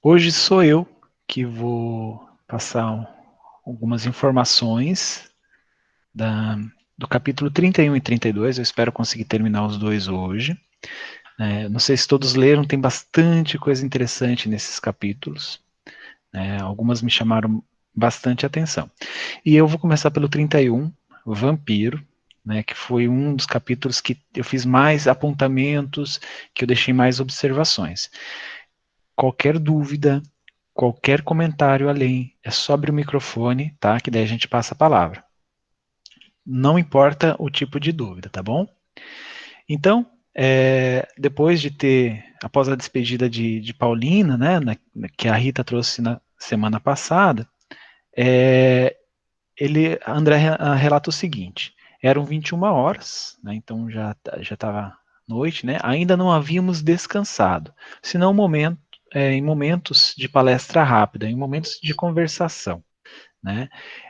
Hoje sou eu que vou passar algumas informações da, do capítulo 31 e 32. Eu espero conseguir terminar os dois hoje. Não sei se todos leram, tem bastante coisa interessante nesses capítulos. Algumas me chamaram bastante atenção. E eu vou começar pelo 31, o Vampiro, que foi um dos capítulos que eu fiz mais apontamentos, que eu deixei mais observações. Qualquer dúvida, qualquer comentário além, é só abrir o microfone, tá? Que daí a gente passa a palavra. Não importa o tipo de dúvida, tá bom? Então, depois de ter, após a despedida de Paulina, que a Rita trouxe na semana passada, André relata o seguinte: eram 21 horas, então já estava noite, ainda não havíamos descansado, senão em momentos de palestra rápida, em momentos de conversação.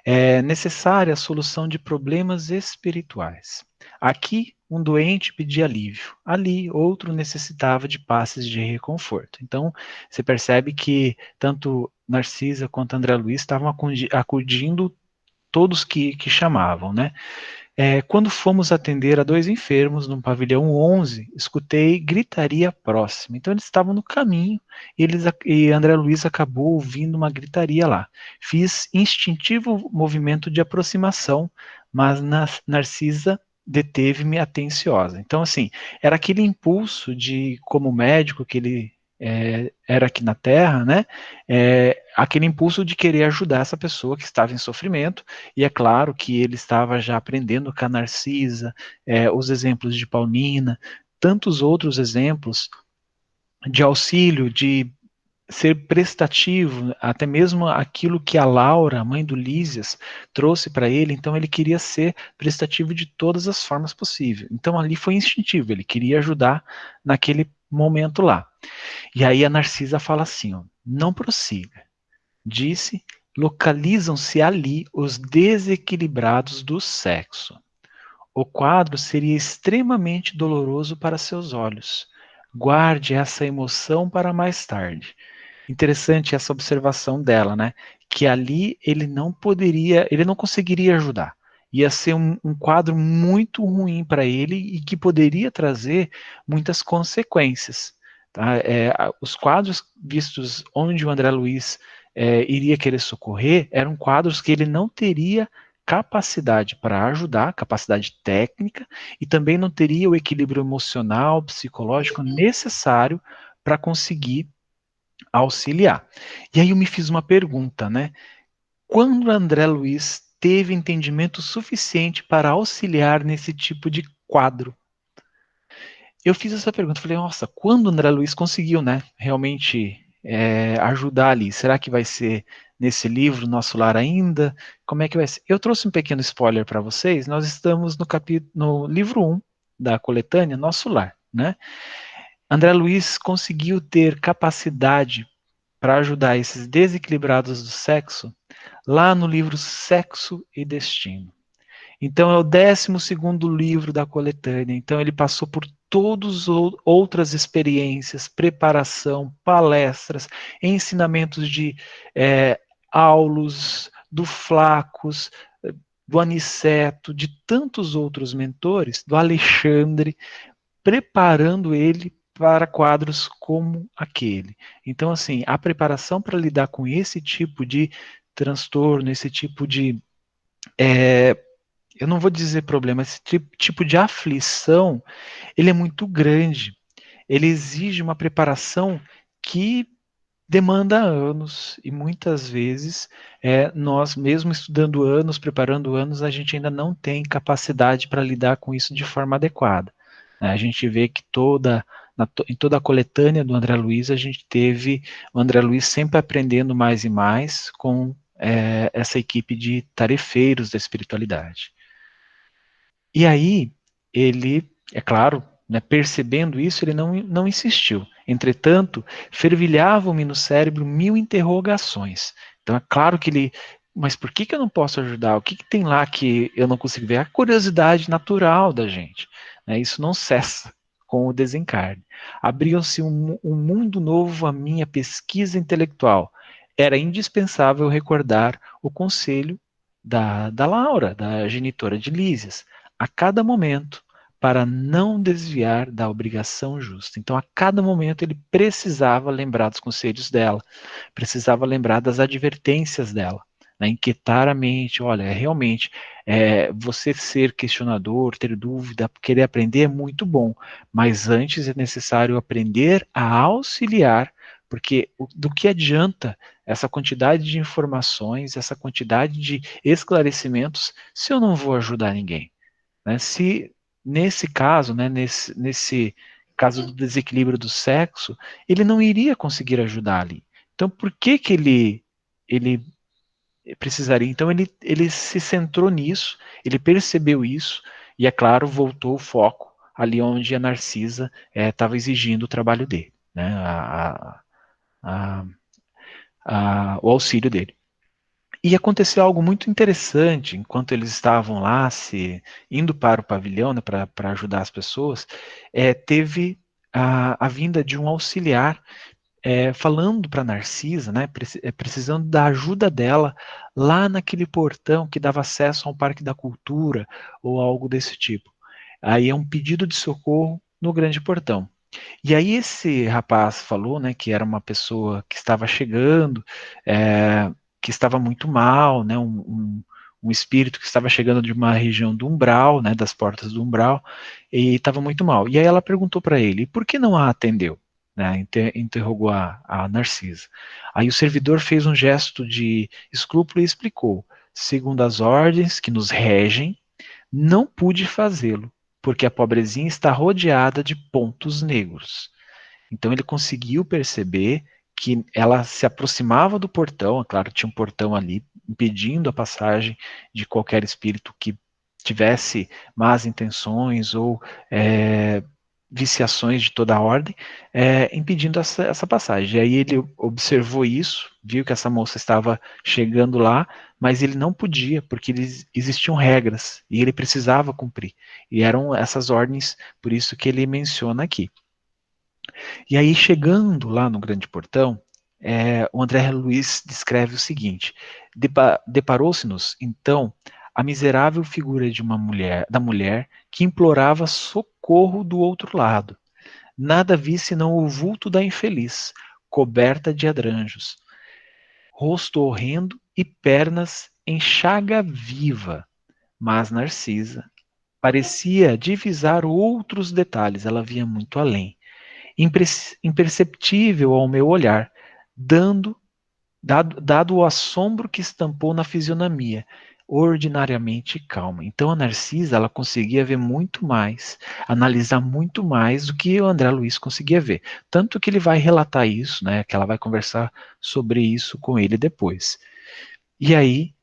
É necessária a solução de problemas espirituais. Aqui, um doente pedia alívio, ali, outro necessitava de passes de reconforto. Então, você percebe que tanto Narcisa quanto André Luiz estavam acudindo todos que chamavam, quando fomos atender a dois enfermos no pavilhão 11, escutei gritaria próxima. Então eles estavam no caminho e André Luiz acabou ouvindo uma gritaria lá. Fiz instintivo movimento de aproximação, mas Narcisa deteve-me atenciosa. Então, assim, era aquele impulso de, como médico que ele era aqui na Terra, aquele impulso de querer ajudar essa pessoa que estava em sofrimento, e é claro que ele estava já aprendendo com a Narcisa, os exemplos de Paulina, tantos outros exemplos de auxílio, de ser prestativo, até mesmo aquilo que a Laura, a mãe do Lísias, trouxe para ele, então ele queria ser prestativo de todas as formas possíveis. Então ali foi instintivo, ele queria ajudar naquele momento lá. E aí a Narcisa fala assim, ó, não prossiga. Disse, localizam-se ali os desequilibrados do sexo. O quadro seria extremamente doloroso para seus olhos. Guarde essa emoção para mais tarde. Interessante essa observação dela, Que ali ele não conseguiria ajudar. Ia ser um quadro muito ruim para ele e que poderia trazer muitas consequências. Tá? Os quadros vistos onde o André Luiz iria querer socorrer eram quadros que ele não teria capacidade para ajudar, capacidade técnica, e também não teria o equilíbrio emocional, psicológico necessário para conseguir auxiliar. E aí eu me fiz uma pergunta, Quando André Luiz teve entendimento suficiente para auxiliar nesse tipo de quadro? Eu fiz essa pergunta, falei, nossa, quando André Luiz conseguiu, realmente ajudar ali? Será que vai ser nesse livro, Nosso Lar ainda? Como é que vai ser? Eu trouxe um pequeno spoiler para vocês, nós estamos no livro 1 da coletânea Nosso Lar, André Luiz conseguiu ter capacidade para ajudar esses desequilibrados do sexo lá no livro Sexo e Destino. Então é o 12º livro da coletânea. Então ele passou por todas outras experiências, preparação, palestras, ensinamentos de Aulos, do Flacos, do Aniceto, de tantos outros mentores, do Alexandre, preparando ele para quadros como aquele. Então, assim, a preparação para lidar com esse tipo de transtorno, esse tipo de, eu não vou dizer problema, esse tipo de aflição, ele é muito grande. Ele exige uma preparação que demanda anos, e muitas vezes nós, mesmo estudando anos, preparando anos, a gente ainda não tem capacidade para lidar com isso de forma adequada. A gente vê que em toda a coletânea do André Luiz, a gente teve o André Luiz sempre aprendendo mais e mais com essa equipe de tarefeiros da espiritualidade. E aí, ele, é claro, percebendo isso, ele não insistiu. Entretanto, fervilhavam-me no cérebro 1000 interrogações. Então, é claro que ele, mas por que eu não posso ajudar? O que tem lá que eu não consigo ver? A curiosidade natural da gente. Isso não cessa com o desencarne. Abriu-se um mundo novo à minha pesquisa intelectual. Era indispensável recordar o conselho da Laura, da genitora de Lísias, a cada momento, para não desviar da obrigação justa. Então, a cada momento, ele precisava lembrar dos conselhos dela, precisava lembrar das advertências dela, né? Inquietar a mente. Olha, realmente, você ser questionador, ter dúvida, querer aprender é muito bom, mas antes é necessário aprender a auxiliar, porque do que adianta essa quantidade de informações, essa quantidade de esclarecimentos, se eu não vou ajudar ninguém, né? Se nesse caso, né, nesse caso do desequilíbrio do sexo, ele não iria conseguir ajudar ali. Então, por que que ele precisaria? Então, ele se centrou nisso, ele percebeu isso, e, é claro, voltou o foco ali onde a Narcisa estava exigindo o trabalho dele, né, a, o auxílio dele. E aconteceu algo muito interessante enquanto eles estavam lá, indo para o pavilhão, né, para ajudar as pessoas. Teve a vinda de um auxiliar, falando para Narcisa, né, precisando da ajuda dela lá naquele portão que dava acesso ao Parque da Cultura ou algo desse tipo. Aí é um pedido de socorro no grande portão. E aí esse rapaz falou, né, que era uma pessoa que estava chegando, que estava muito mal, né, um espírito que estava chegando de uma região do umbral, né, das portas do umbral, e estava muito mal. E aí ela perguntou para ele, por que não a atendeu? Né, interrogou a Narcisa. Aí o servidor fez um gesto de escrúpulo e explicou, segundo as ordens que nos regem, não pude fazê-lo, porque a pobrezinha está rodeada de pontos negros. Então ele conseguiu perceber que ela se aproximava do portão, é claro, tinha um portão ali impedindo a passagem de qualquer espírito que tivesse más intenções ou viciações de toda a ordem, impedindo essa passagem. E aí ele observou isso, viu que essa moça estava chegando lá, mas ele não podia, porque existiam regras e ele precisava cumprir. E eram essas ordens, por isso que ele menciona aqui. E aí, chegando lá no grande portão, o André Luiz descreve o seguinte: deparou-se-nos, então, a miserável figura de da mulher que implorava socorro do outro lado. Nada vi senão o vulto da infeliz, coberta de adranjos, rosto horrendo e pernas em chaga viva. Mas Narcisa parecia divisar outros detalhes, ela via muito além, imperceptível ao meu olhar, dado o assombro que estampou na fisionomia, ordinariamente calma. Então a Narcisa, ela conseguia ver muito mais, analisar muito mais do que o André Luiz conseguia ver. Tanto que ele vai relatar isso, né, que ela vai conversar sobre isso com ele depois. E aí,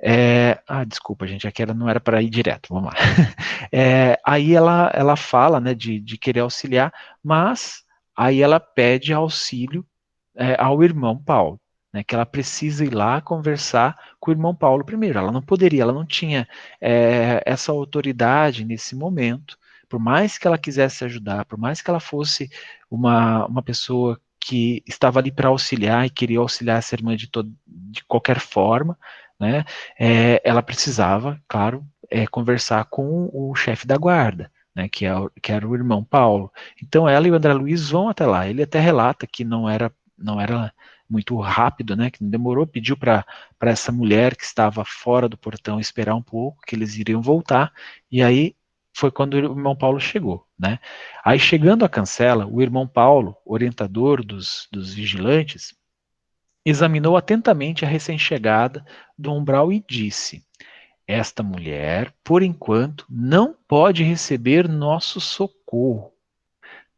desculpa, gente, aquela não era para ir direto, vamos lá. Aí ela fala, né, de querer auxiliar, mas aí ela pede auxílio ao irmão Paulo, né, que ela precisa ir lá conversar com o irmão Paulo primeiro. Ela não poderia, ela não tinha essa autoridade nesse momento, por mais que ela quisesse ajudar, por mais que ela fosse uma pessoa que estava ali para auxiliar e queria auxiliar essa irmã de qualquer forma, né, ela precisava, claro, conversar com o chefe da guarda, né, que era o irmão Paulo. Então ela e o André Luiz vão até lá. Ele até relata que não era muito rápido, né, que não demorou, pediu para essa mulher que estava fora do portão esperar um pouco, que eles iriam voltar, e aí foi quando o irmão Paulo chegou, né. Aí chegando à cancela, o irmão Paulo, orientador dos vigilantes, examinou atentamente a recém-chegada do umbral e disse: esta mulher, por enquanto, não pode receber nosso socorro.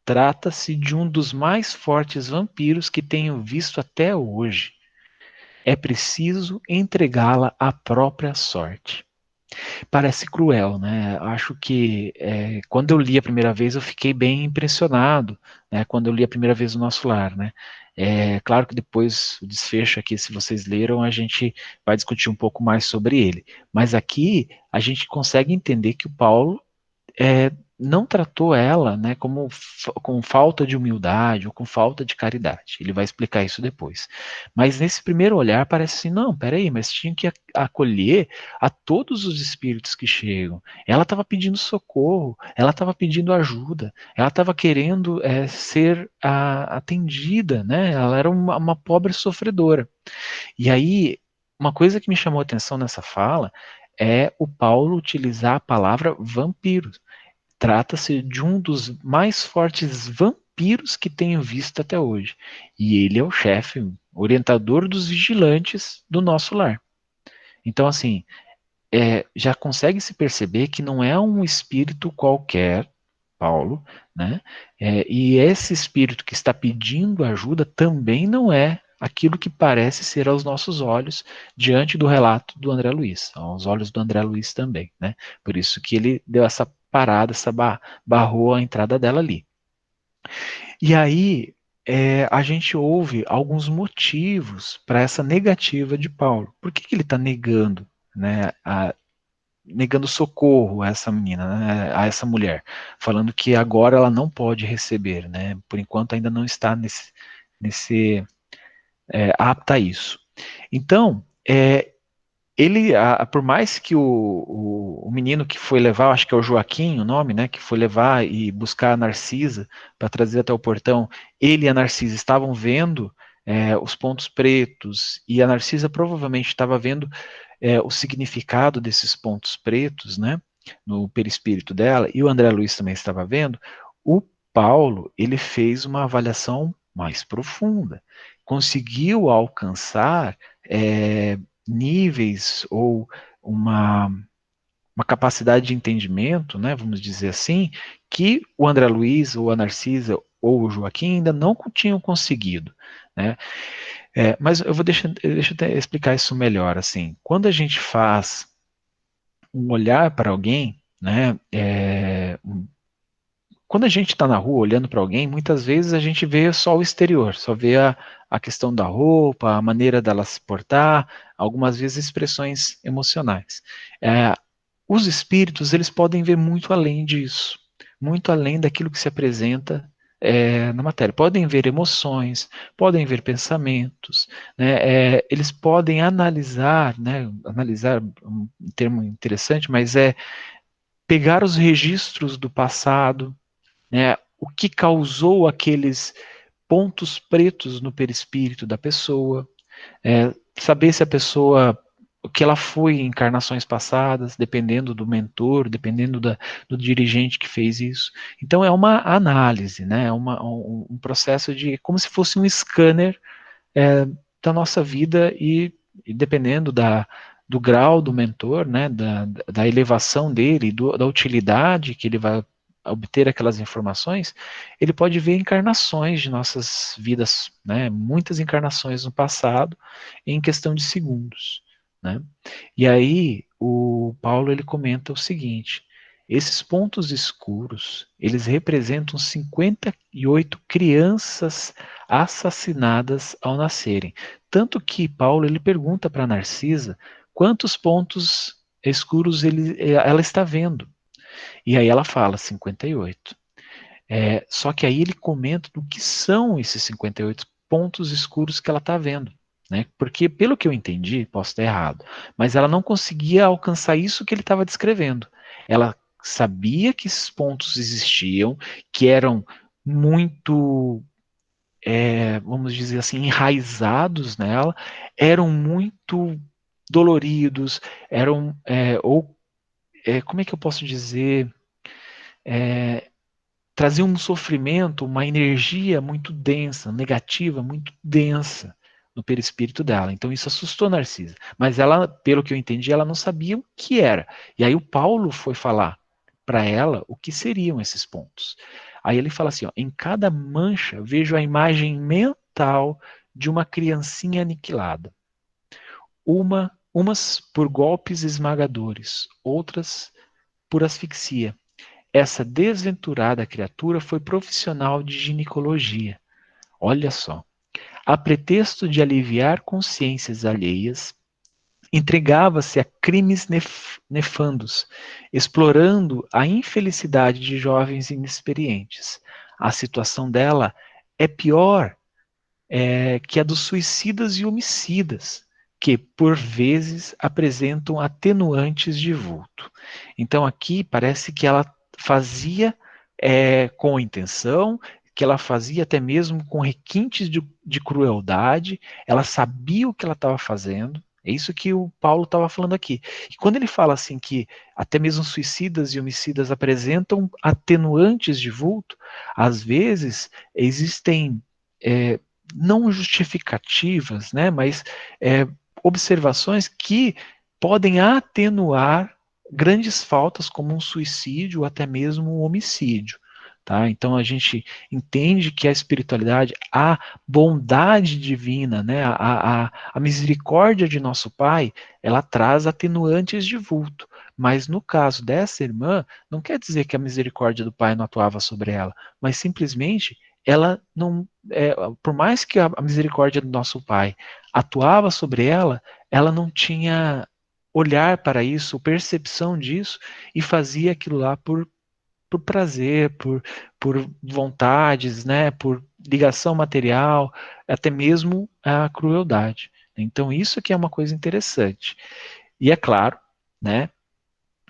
Trata-se de um dos mais fortes vampiros que tenho visto até hoje. É preciso entregá-la à própria sorte. Parece cruel, né? Acho que quando eu li a primeira vez eu fiquei bem impressionado, né? Quando eu li a primeira vez o Nosso Lar, né? Claro que depois o desfecho aqui, se vocês leram, a gente vai discutir um pouco mais sobre ele. Mas aqui a gente consegue entender que o Paulo não tratou ela, né, como com falta de humildade ou com falta de caridade. Ele vai explicar isso depois. Mas nesse primeiro olhar parece assim, não, peraí, mas tinha que acolher a todos os espíritos que chegam. Ela estava pedindo socorro, ela estava pedindo ajuda, ela estava querendo ser atendida, né? Ela era uma pobre sofredora. E aí, uma coisa que me chamou a atenção nessa fala é o Paulo utilizar a palavra vampiro. Trata-se de um dos mais fortes vampiros que tenho visto até hoje. E ele é o chefe, orientador dos vigilantes do nosso lar. Então, assim, já consegue se perceber que não é um espírito qualquer, Paulo, né? E esse espírito que está pedindo ajuda também não é aquilo que parece ser aos nossos olhos diante do relato do André Luiz, aos olhos do André Luiz também, né? Por isso que ele deu essa parada, barrou a entrada dela ali. E aí a gente ouve alguns motivos para essa negativa de Paulo. Por que ele está negando, né, negando socorro a essa menina, né, a essa mulher, falando que agora ela não pode receber, né? Por enquanto ainda não está nesse apta a isso. Então, ele, por mais que o menino que foi levar, acho que é o Joaquim, o nome, né, que foi levar e buscar a Narcisa para trazer até o portão, ele e a Narcisa estavam vendo os pontos pretos, e a Narcisa provavelmente estava vendo o significado desses pontos pretos, né, no perispírito dela, e o André Luiz também estava vendo. O Paulo, ele fez uma avaliação mais profunda, conseguiu alcançar níveis ou uma, uma capacidade de entendimento, né, vamos dizer assim, que o André Luiz, ou a Narcisa, ou o Joaquim ainda não tinham conseguido, né? Mas eu vou deixa eu explicar isso melhor, assim. Quando a gente faz um olhar para alguém, né, quando a gente está na rua olhando para alguém, muitas vezes a gente vê só o exterior, só vê a questão da roupa, a maneira dela se portar, algumas vezes expressões emocionais. Os espíritos, eles podem ver muito além disso, muito além daquilo que se apresenta na matéria. Podem ver emoções, podem ver pensamentos, né, eles podem analisar, né, analisar um termo interessante, mas pegar os registros do passado, né, o que causou aqueles pontos pretos no perispírito da pessoa, saber se a pessoa, o que ela foi em encarnações passadas, dependendo do mentor, dependendo do dirigente que fez isso. Então é uma análise, né, é um processo de, como se fosse um scanner da nossa vida e dependendo do grau do mentor, né, da elevação dele, da utilidade que ele vai obter aquelas informações, ele pode ver encarnações de nossas vidas, né, muitas encarnações no passado, em questão de segundos, né? E aí o Paulo ele comenta o seguinte: esses pontos escuros, eles representam 58 crianças assassinadas ao nascerem. Tanto que Paulo ele pergunta para Narcisa quantos pontos escuros ela está vendo. E aí ela fala 58. Só que aí ele comenta do que são esses 58 pontos escuros que ela está vendo. Né? Porque, pelo que eu entendi, posso estar errado, mas ela não conseguia alcançar isso que ele estava descrevendo. Ela sabia que esses pontos existiam, que eram muito, vamos dizer assim, enraizados nela, eram muito doloridos, eram, como é que eu posso dizer, traziam um sofrimento, uma energia muito densa, negativa, muito densa no perispírito dela. Então isso assustou Narcisa. Mas ela, pelo que eu entendi, ela não sabia o que era. E aí o Paulo foi falar para ela o que seriam esses pontos. Aí ele fala assim, ó, em cada mancha vejo a imagem mental de uma criancinha aniquilada. Umas por golpes esmagadores, outras por asfixia. Essa desventurada criatura foi profissional de ginecologia. Olha só. A pretexto de aliviar consciências alheias, entregava-se a crimes nefandos, explorando a infelicidade de jovens inexperientes. A situação dela é pior que a dos suicidas e homicidas, que, por vezes, apresentam atenuantes de vulto. Então, aqui parece que ela fazia com intenção, que ela fazia até mesmo com requintes de crueldade, ela sabia o que ela estava fazendo. É isso que o Paulo estava falando aqui. E quando ele fala assim que até mesmo suicidas e homicidas apresentam atenuantes de vulto, às vezes existem não justificativas, né, mas observações que podem atenuar grandes faltas como um suicídio ou até mesmo um homicídio. Tá? Então a gente entende que a espiritualidade, a bondade divina, né, a misericórdia de nosso Pai, ela traz atenuantes de vulto. Mas no caso dessa irmã, não quer dizer que a misericórdia do Pai não atuava sobre ela, mas simplesmente ela não, por mais que a misericórdia do nosso Pai atuava sobre ela, ela não tinha olhar para isso, percepção disso, e fazia aquilo lá por prazer, por vontades, né, por ligação material, até mesmo a crueldade. Então isso que é uma coisa interessante. E é claro, né,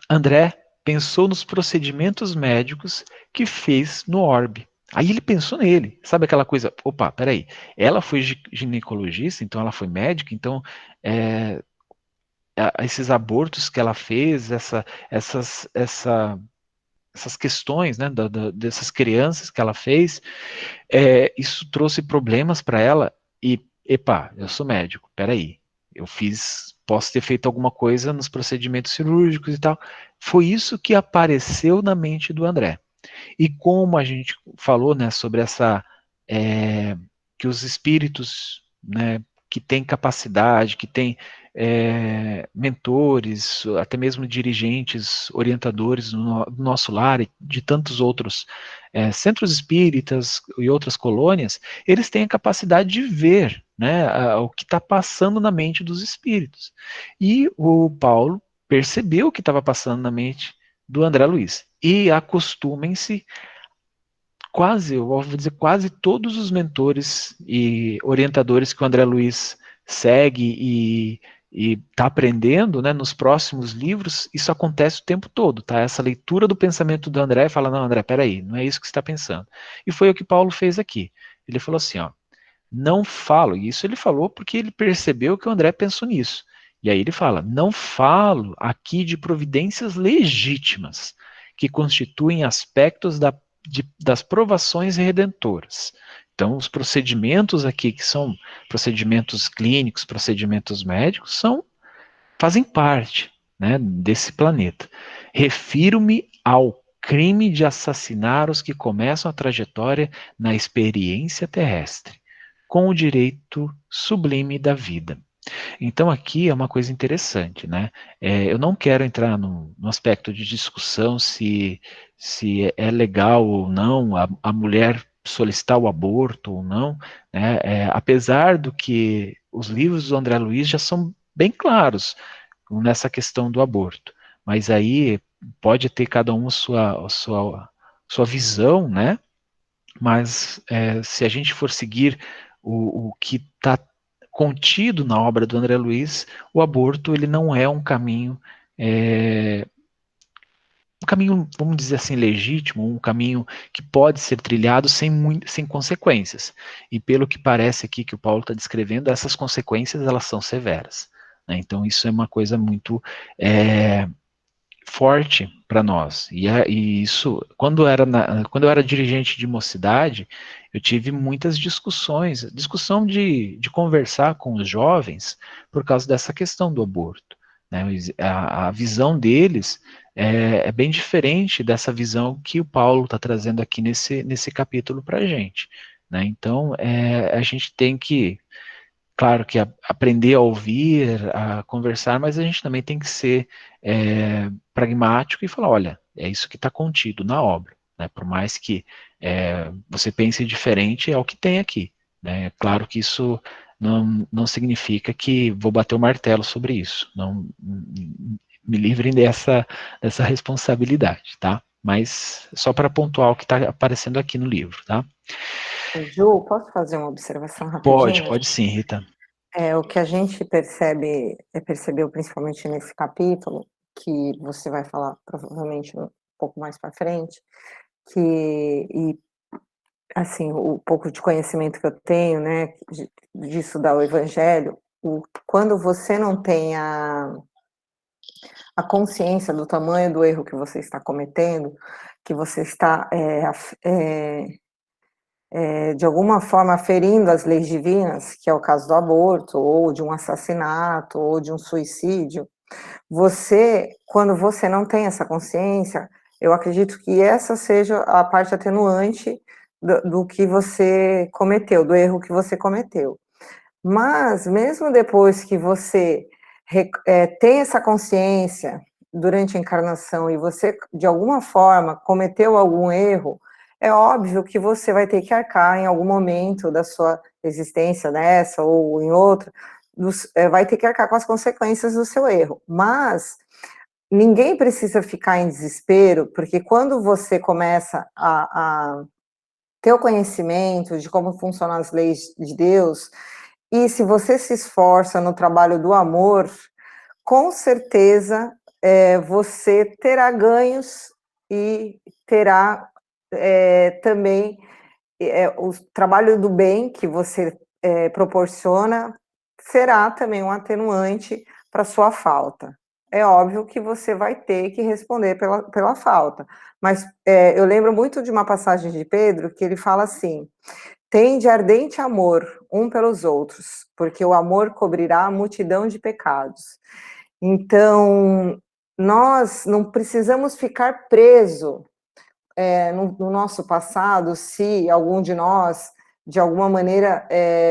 André pensou nos procedimentos médicos que fez no orbe. Aí ele pensou nele, sabe aquela coisa, opa, peraí, ela foi ginecologista, então ela foi médica, então é, esses abortos que ela fez, essas questões, né, dessas crianças que ela fez, isso trouxe problemas para ela e, epa, eu sou médico, peraí, eu fiz, posso ter feito alguma coisa nos procedimentos cirúrgicos e tal. Foi isso que apareceu na mente do André. E como a gente falou, né, sobre que os espíritos, né, que têm capacidade, que têm mentores, até mesmo dirigentes, orientadores no nosso lar e de tantos outros centros espíritas e outras colônias, eles têm a capacidade de ver, né, o que está passando na mente dos espíritos. E o Paulo percebeu o que estava passando na mente do André Luiz. E acostumem-se quase, eu vou dizer, quase todos os mentores e orientadores que o André Luiz segue e está aprendendo, né, nos próximos livros, isso acontece o tempo todo, tá? Essa leitura do pensamento do André fala, não, André, peraí, não é isso que você está pensando. E foi o que Paulo fez aqui. Ele falou assim, ó, não falo, e isso ele falou porque ele percebeu que o André pensou nisso. E aí ele fala, não falo aqui de providências legítimas, que constituem aspectos das provações redentoras. Então, os procedimentos aqui, que são procedimentos clínicos, procedimentos médicos, fazem parte, né, desse planeta. Refiro-me ao crime de assassinar os que começam a trajetória na experiência terrestre, com o direito sublime da vida. Então aqui é uma coisa interessante, né? Eu não quero entrar no aspecto de discussão se é legal ou não a mulher solicitar o aborto ou não, né? Apesar do que os livros do André Luiz já são bem claros nessa questão do aborto, mas aí pode ter cada um sua visão, né? Mas se a gente for seguir o que está contido na obra do André Luiz, o aborto ele não é um caminho, vamos dizer assim, legítimo, um caminho que pode ser trilhado sem consequências. E pelo que parece aqui que o Paulo está descrevendo, essas consequências elas são severas. Né? Então isso é uma coisa muito forte para nós. E isso, quando eu era dirigente de mocidade, eu tive muitas discussão de conversar com os jovens por causa dessa questão do aborto. Né? A visão deles é bem diferente dessa visão que o Paulo está trazendo aqui nesse capítulo para a gente. Né? Então, a gente tem que claro que aprender a ouvir, a conversar, mas a gente também tem que ser pragmático e falar, olha, é isso que está contido na obra, né? Por mais que você pense diferente, é o que tem aqui, né? Claro que isso não significa que vou bater o martelo sobre isso. Não me livrem dessa responsabilidade, tá? Mas só para pontuar o que está aparecendo aqui no livro, tá? Ju, posso fazer uma observação Pode, rapidinho? pode sim, Rita. O que a gente percebeu principalmente nesse capítulo, que você vai falar provavelmente um pouco mais para frente, e assim, o pouco de conhecimento que eu tenho, né, de estudar o Evangelho, quando você não tem a consciência do tamanho do erro que você está cometendo, que você está de alguma forma ferindo as leis divinas, que é o caso do aborto, ou de um assassinato, ou de um suicídio, quando você não tem essa consciência, eu acredito que essa seja a parte atenuante do que você cometeu, do erro que você cometeu. Mas, mesmo depois que você tem essa consciência durante a encarnação e você, de alguma forma, cometeu algum erro, é óbvio que você vai ter que arcar em algum momento da sua existência nessa ou em outra, vai ter que arcar com as consequências do seu erro. Mas ninguém precisa ficar em desespero, porque quando você começa a ter o conhecimento de como funcionam as leis de Deus, e se você se esforça no trabalho do amor, com certeza você terá ganhos e terá também o trabalho do bem que você proporciona será também um atenuante para sua falta. É óbvio que você vai ter que responder pela falta, mas eu lembro muito de uma passagem de Pedro que ele fala assim: tende ardente amor um pelos outros, porque o amor cobrirá a multidão de pecados. Então, nós não precisamos ficar preso no nosso passado, se algum de nós, de alguma maneira,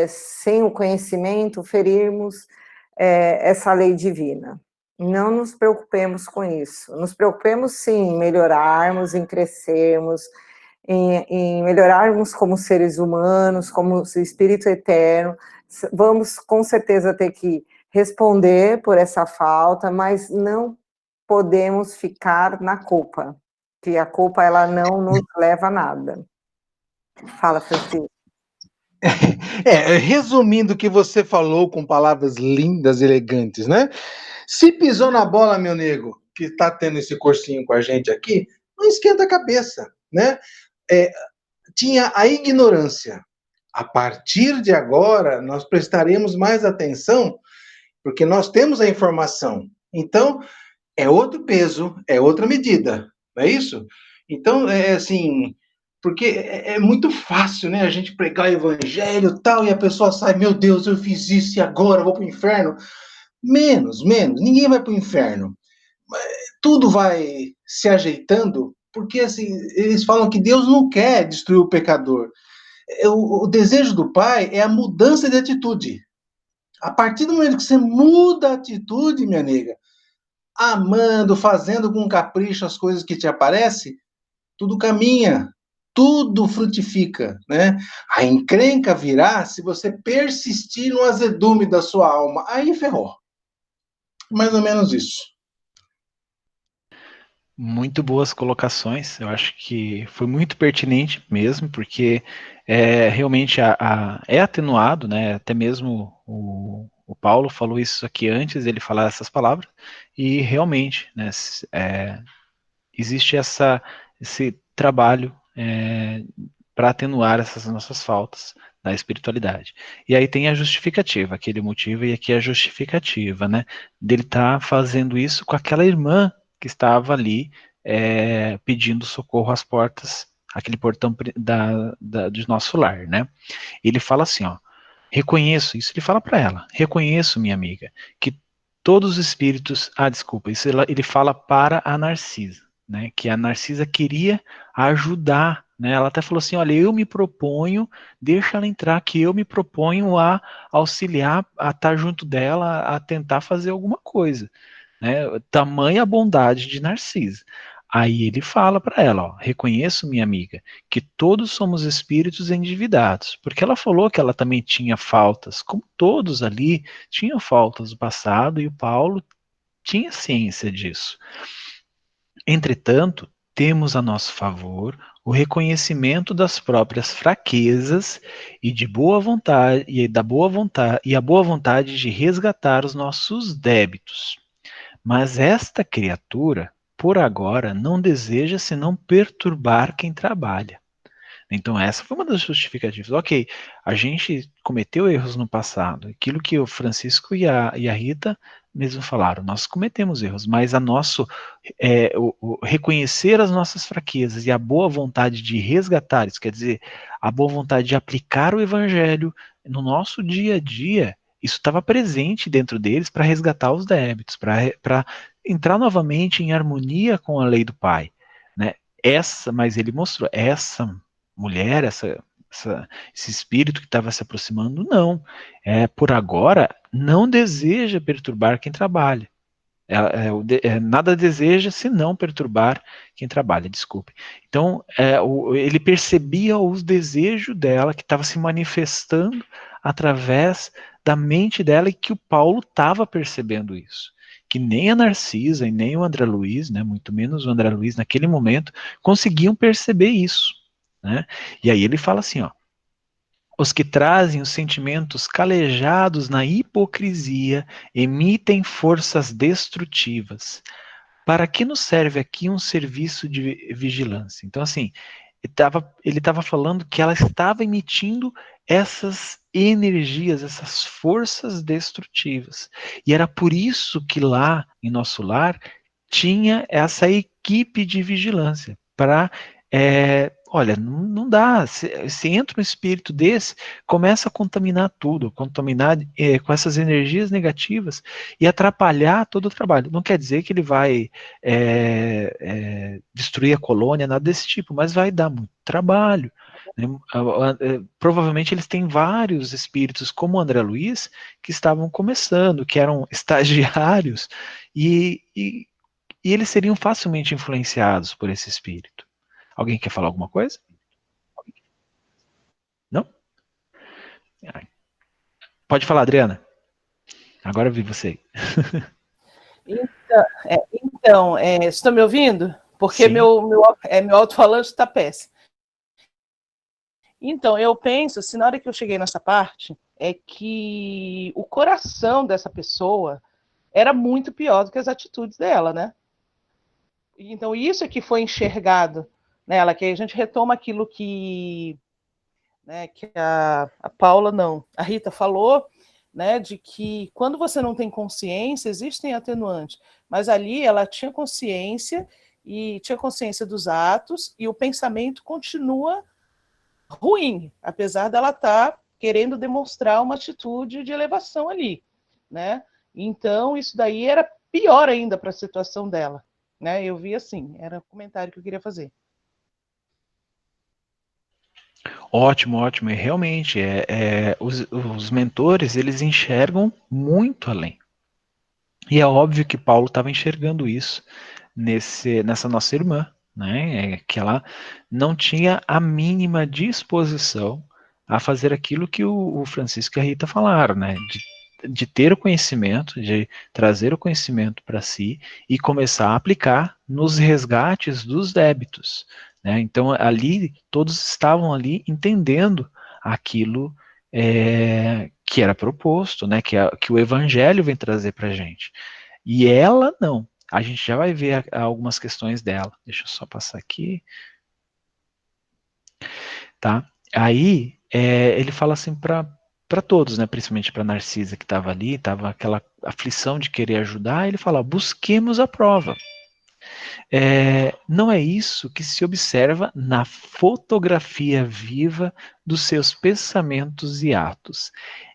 sem o conhecimento, ferirmos essa lei divina. Não nos preocupemos com isso. Nos preocupemos, sim, em melhorarmos, em crescermos, em melhorarmos como seres humanos, como espírito eterno. Vamos, com certeza, ter que responder por essa falta, mas não podemos ficar na culpa, que a culpa ela não nos leva a nada. Fala, Francisco. Resumindo o que você falou com palavras lindas, elegantes, né? Se pisou na bola, meu nego, que está tendo esse cursinho com a gente aqui, não esquenta a cabeça, né? Tinha a ignorância. A partir de agora, nós prestaremos mais atenção, porque nós temos a informação. Então, é outro peso, é outra medida, não é isso? Então, é assim, porque é muito fácil, né, a gente pregar o evangelho e tal, e a pessoa sai, meu Deus, eu fiz isso e agora eu vou para o inferno. Menos, ninguém vai para o inferno. Tudo vai se ajeitando, porque assim, eles falam que Deus não quer destruir o pecador. O desejo do Pai é a mudança de atitude. A partir do momento que você muda a atitude, minha nega, amando, fazendo com capricho as coisas que te aparecem, tudo caminha, tudo frutifica, né? A encrenca virá se você persistir no azedume da sua alma. Aí ferrou. Mais ou menos isso. Muito boas colocações, eu acho que foi muito pertinente mesmo, porque realmente é atenuado, né? Até mesmo o Paulo falou isso aqui antes, ele falar essas palavras, e realmente, né, existe esse trabalho para atenuar essas nossas faltas da espiritualidade. E aí tem a justificativa, aquele motivo, e aqui a justificativa, né? Dele estar fazendo isso com aquela irmã que estava ali pedindo socorro às portas, aquele portão do nosso lar, né? Ele fala assim, ó, reconheço, isso ele fala para ela, reconheço, minha amiga, que todos os espíritos, desculpa, isso ele fala para a Narcisa, né, que a Narcisa queria ajudar, né, ela até falou assim, olha, eu me proponho, deixa ela entrar, que eu me proponho a auxiliar, a estar junto dela, a tentar fazer alguma coisa, né, tamanha bondade de Narcisa. Aí ele fala para ela, ó, reconheço, minha amiga, que todos somos espíritos endividados, porque ela falou que ela também tinha faltas, como todos ali tinham faltas do passado, e o Paulo tinha ciência disso. Entretanto, temos a nosso favor o reconhecimento das próprias fraquezas e de boa vontade e a boa vontade de resgatar os nossos débitos. Mas esta criatura, por agora, não deseja senão perturbar quem trabalha. Então, essa foi uma das justificativas. Ok, a gente cometeu erros no passado. Aquilo que o Francisco e a Rita mesmo falaram, nós cometemos erros, mas o reconhecer as nossas fraquezas e a boa vontade de resgatar, isso quer dizer, a boa vontade de aplicar o evangelho no nosso dia a dia, isso estava presente dentro deles para resgatar os débitos, para entrar novamente em harmonia com a lei do Pai. Né? Mas ele mostrou, essa mulher, esse espírito que estava se aproximando, não. Por agora, não deseja perturbar quem trabalha. Nada deseja senão perturbar quem trabalha, desculpe. Então, ele percebia os desejos dela que estava se manifestando através da mente dela e que o Paulo estava percebendo isso. Que nem a Narcisa e nem o André Luiz, né, muito menos o André Luiz naquele momento, conseguiam perceber isso. Né? E aí ele fala assim, ó, os que trazem os sentimentos calejados na hipocrisia emitem forças destrutivas. Para que nos serve aqui um serviço de vigilância? Então, assim, ele estava falando que ela estava emitindo essas energias, essas forças destrutivas. E era por isso que lá, em nosso lar, tinha essa equipe de vigilância para olha, não dá, se entra um espírito desse, começa a contaminar tudo, contaminar com essas energias negativas e atrapalhar todo o trabalho. Não quer dizer que ele vai destruir a colônia, nada desse tipo, mas vai dar muito trabalho. Né? Provavelmente eles têm vários espíritos, como o André Luiz, que estavam começando, que eram estagiários, e eles seriam facilmente influenciados por esse espírito. Alguém quer falar alguma coisa? Não? Pode falar, Adriana. Agora eu vi você. Vocês estão me ouvindo? Porque meu alto-falante está péssimo. Então, eu penso, se na hora que eu cheguei nessa parte, é que o coração dessa pessoa era muito pior do que as atitudes dela, né? Então, isso é que foi enxergado nela, que a gente retoma aquilo que a Paula, não, a Rita falou, né, de que quando você não tem consciência, existem atenuantes, mas ali ela tinha consciência dos atos e o pensamento continua ruim, apesar dela estar querendo demonstrar uma atitude de elevação ali, né? Então, isso daí era pior ainda para a situação dela, né? Eu vi assim, era o comentário que eu queria fazer. Ótimo, ótimo. E realmente, os mentores, eles enxergam muito além. E é óbvio que Paulo estava enxergando isso nessa nossa irmã, né? Que ela não tinha a mínima disposição a fazer aquilo que o Francisco e a Rita falaram, né? De ter o conhecimento, de trazer o conhecimento para si e começar a aplicar nos resgates dos débitos. Né? Então, ali, todos estavam ali entendendo aquilo que era proposto, né? Que o Evangelho vem trazer para a gente. E ela não. A gente já vai ver algumas questões dela. Deixa eu só passar aqui. Tá? Aí, ele fala assim para todos, né? Principalmente para Narcisa que estava ali, estava aquela aflição de querer ajudar. Ele fala: busquemos a prova. Não é isso que se observa na fotografia viva dos seus pensamentos e atos.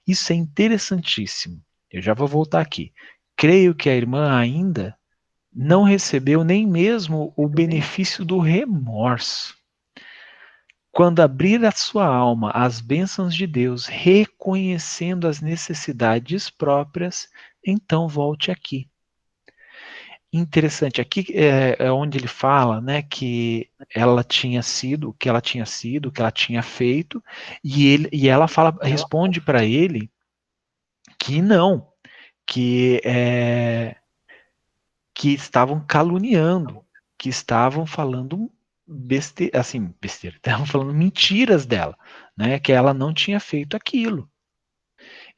Isso é interessantíssimo. Eu já vou voltar aqui. Creio que a irmã ainda não recebeu nem mesmo o benefício do remorso. Quando abrir a sua alma às bênçãos de Deus, reconhecendo as necessidades próprias, então volte aqui. interessante, aqui é onde ele fala, né, que ela tinha sido, o que ela tinha sido, o que ela tinha feito, e ela responde para ele que não, que que estavam caluniando, que estavam falando besteira, assim, besteira, estavam falando mentiras dela, né, que ela não tinha feito aquilo.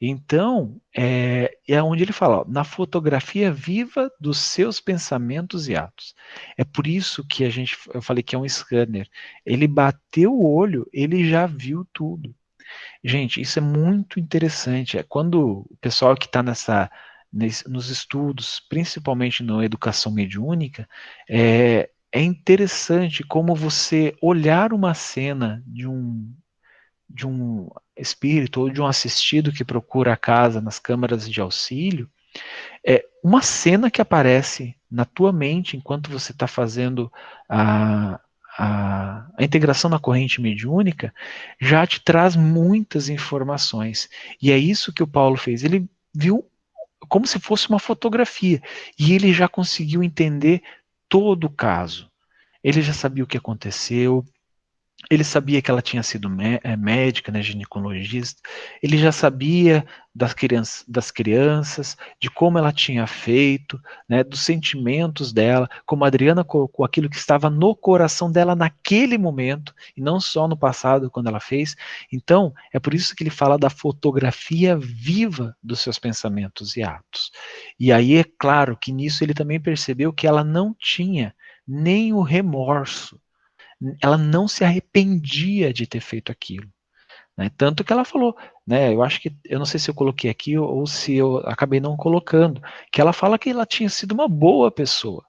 Então, é onde ele fala, ó, na fotografia viva dos seus pensamentos e atos. É por isso que eu falei que é um scanner. Ele bateu o olho, ele já viu tudo. Gente, isso é muito interessante. É quando o pessoal que está nos estudos, principalmente na educação mediúnica, é interessante como você olhar uma cena de um espírito ou de um assistido que procura a casa nas câmaras de auxílio, uma cena que aparece na tua mente enquanto você está fazendo a integração na corrente mediúnica já te traz muitas informações. E é isso que o Paulo fez. Ele viu como se fosse uma fotografia e ele já conseguiu entender todo o caso. Ele já sabia o que aconteceu, ele sabia que ela tinha sido médica, né, ginecologista. Ele já sabia das crianças, de como ela tinha feito, né, dos sentimentos dela, como a Adriana colocou aquilo que estava no coração dela naquele momento, e não só no passado, quando ela fez. Então, é por isso que ele fala da fotografia viva dos seus pensamentos e atos. E aí é claro que nisso ele também percebeu que ela não tinha nem o remorso, ela não se arrependia de ter feito aquilo, né? Tanto que ela falou, né? Eu acho que, eu não sei se eu coloquei aqui ou se eu acabei não colocando, que ela fala que ela tinha sido uma boa pessoa,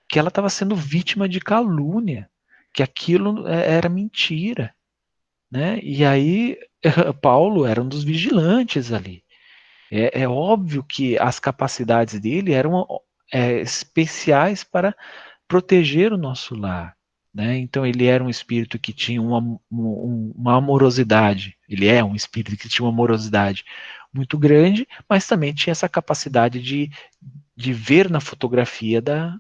que ela estava sendo vítima de calúnia, que aquilo era mentira, né? E aí Paulo era um dos vigilantes ali. É óbvio que as capacidades dele eram especiais para proteger o nosso lar, né? Então ele era um espírito que tinha uma amorosidade, ele é um espírito que tinha uma amorosidade muito grande, mas também tinha essa capacidade de ver na fotografia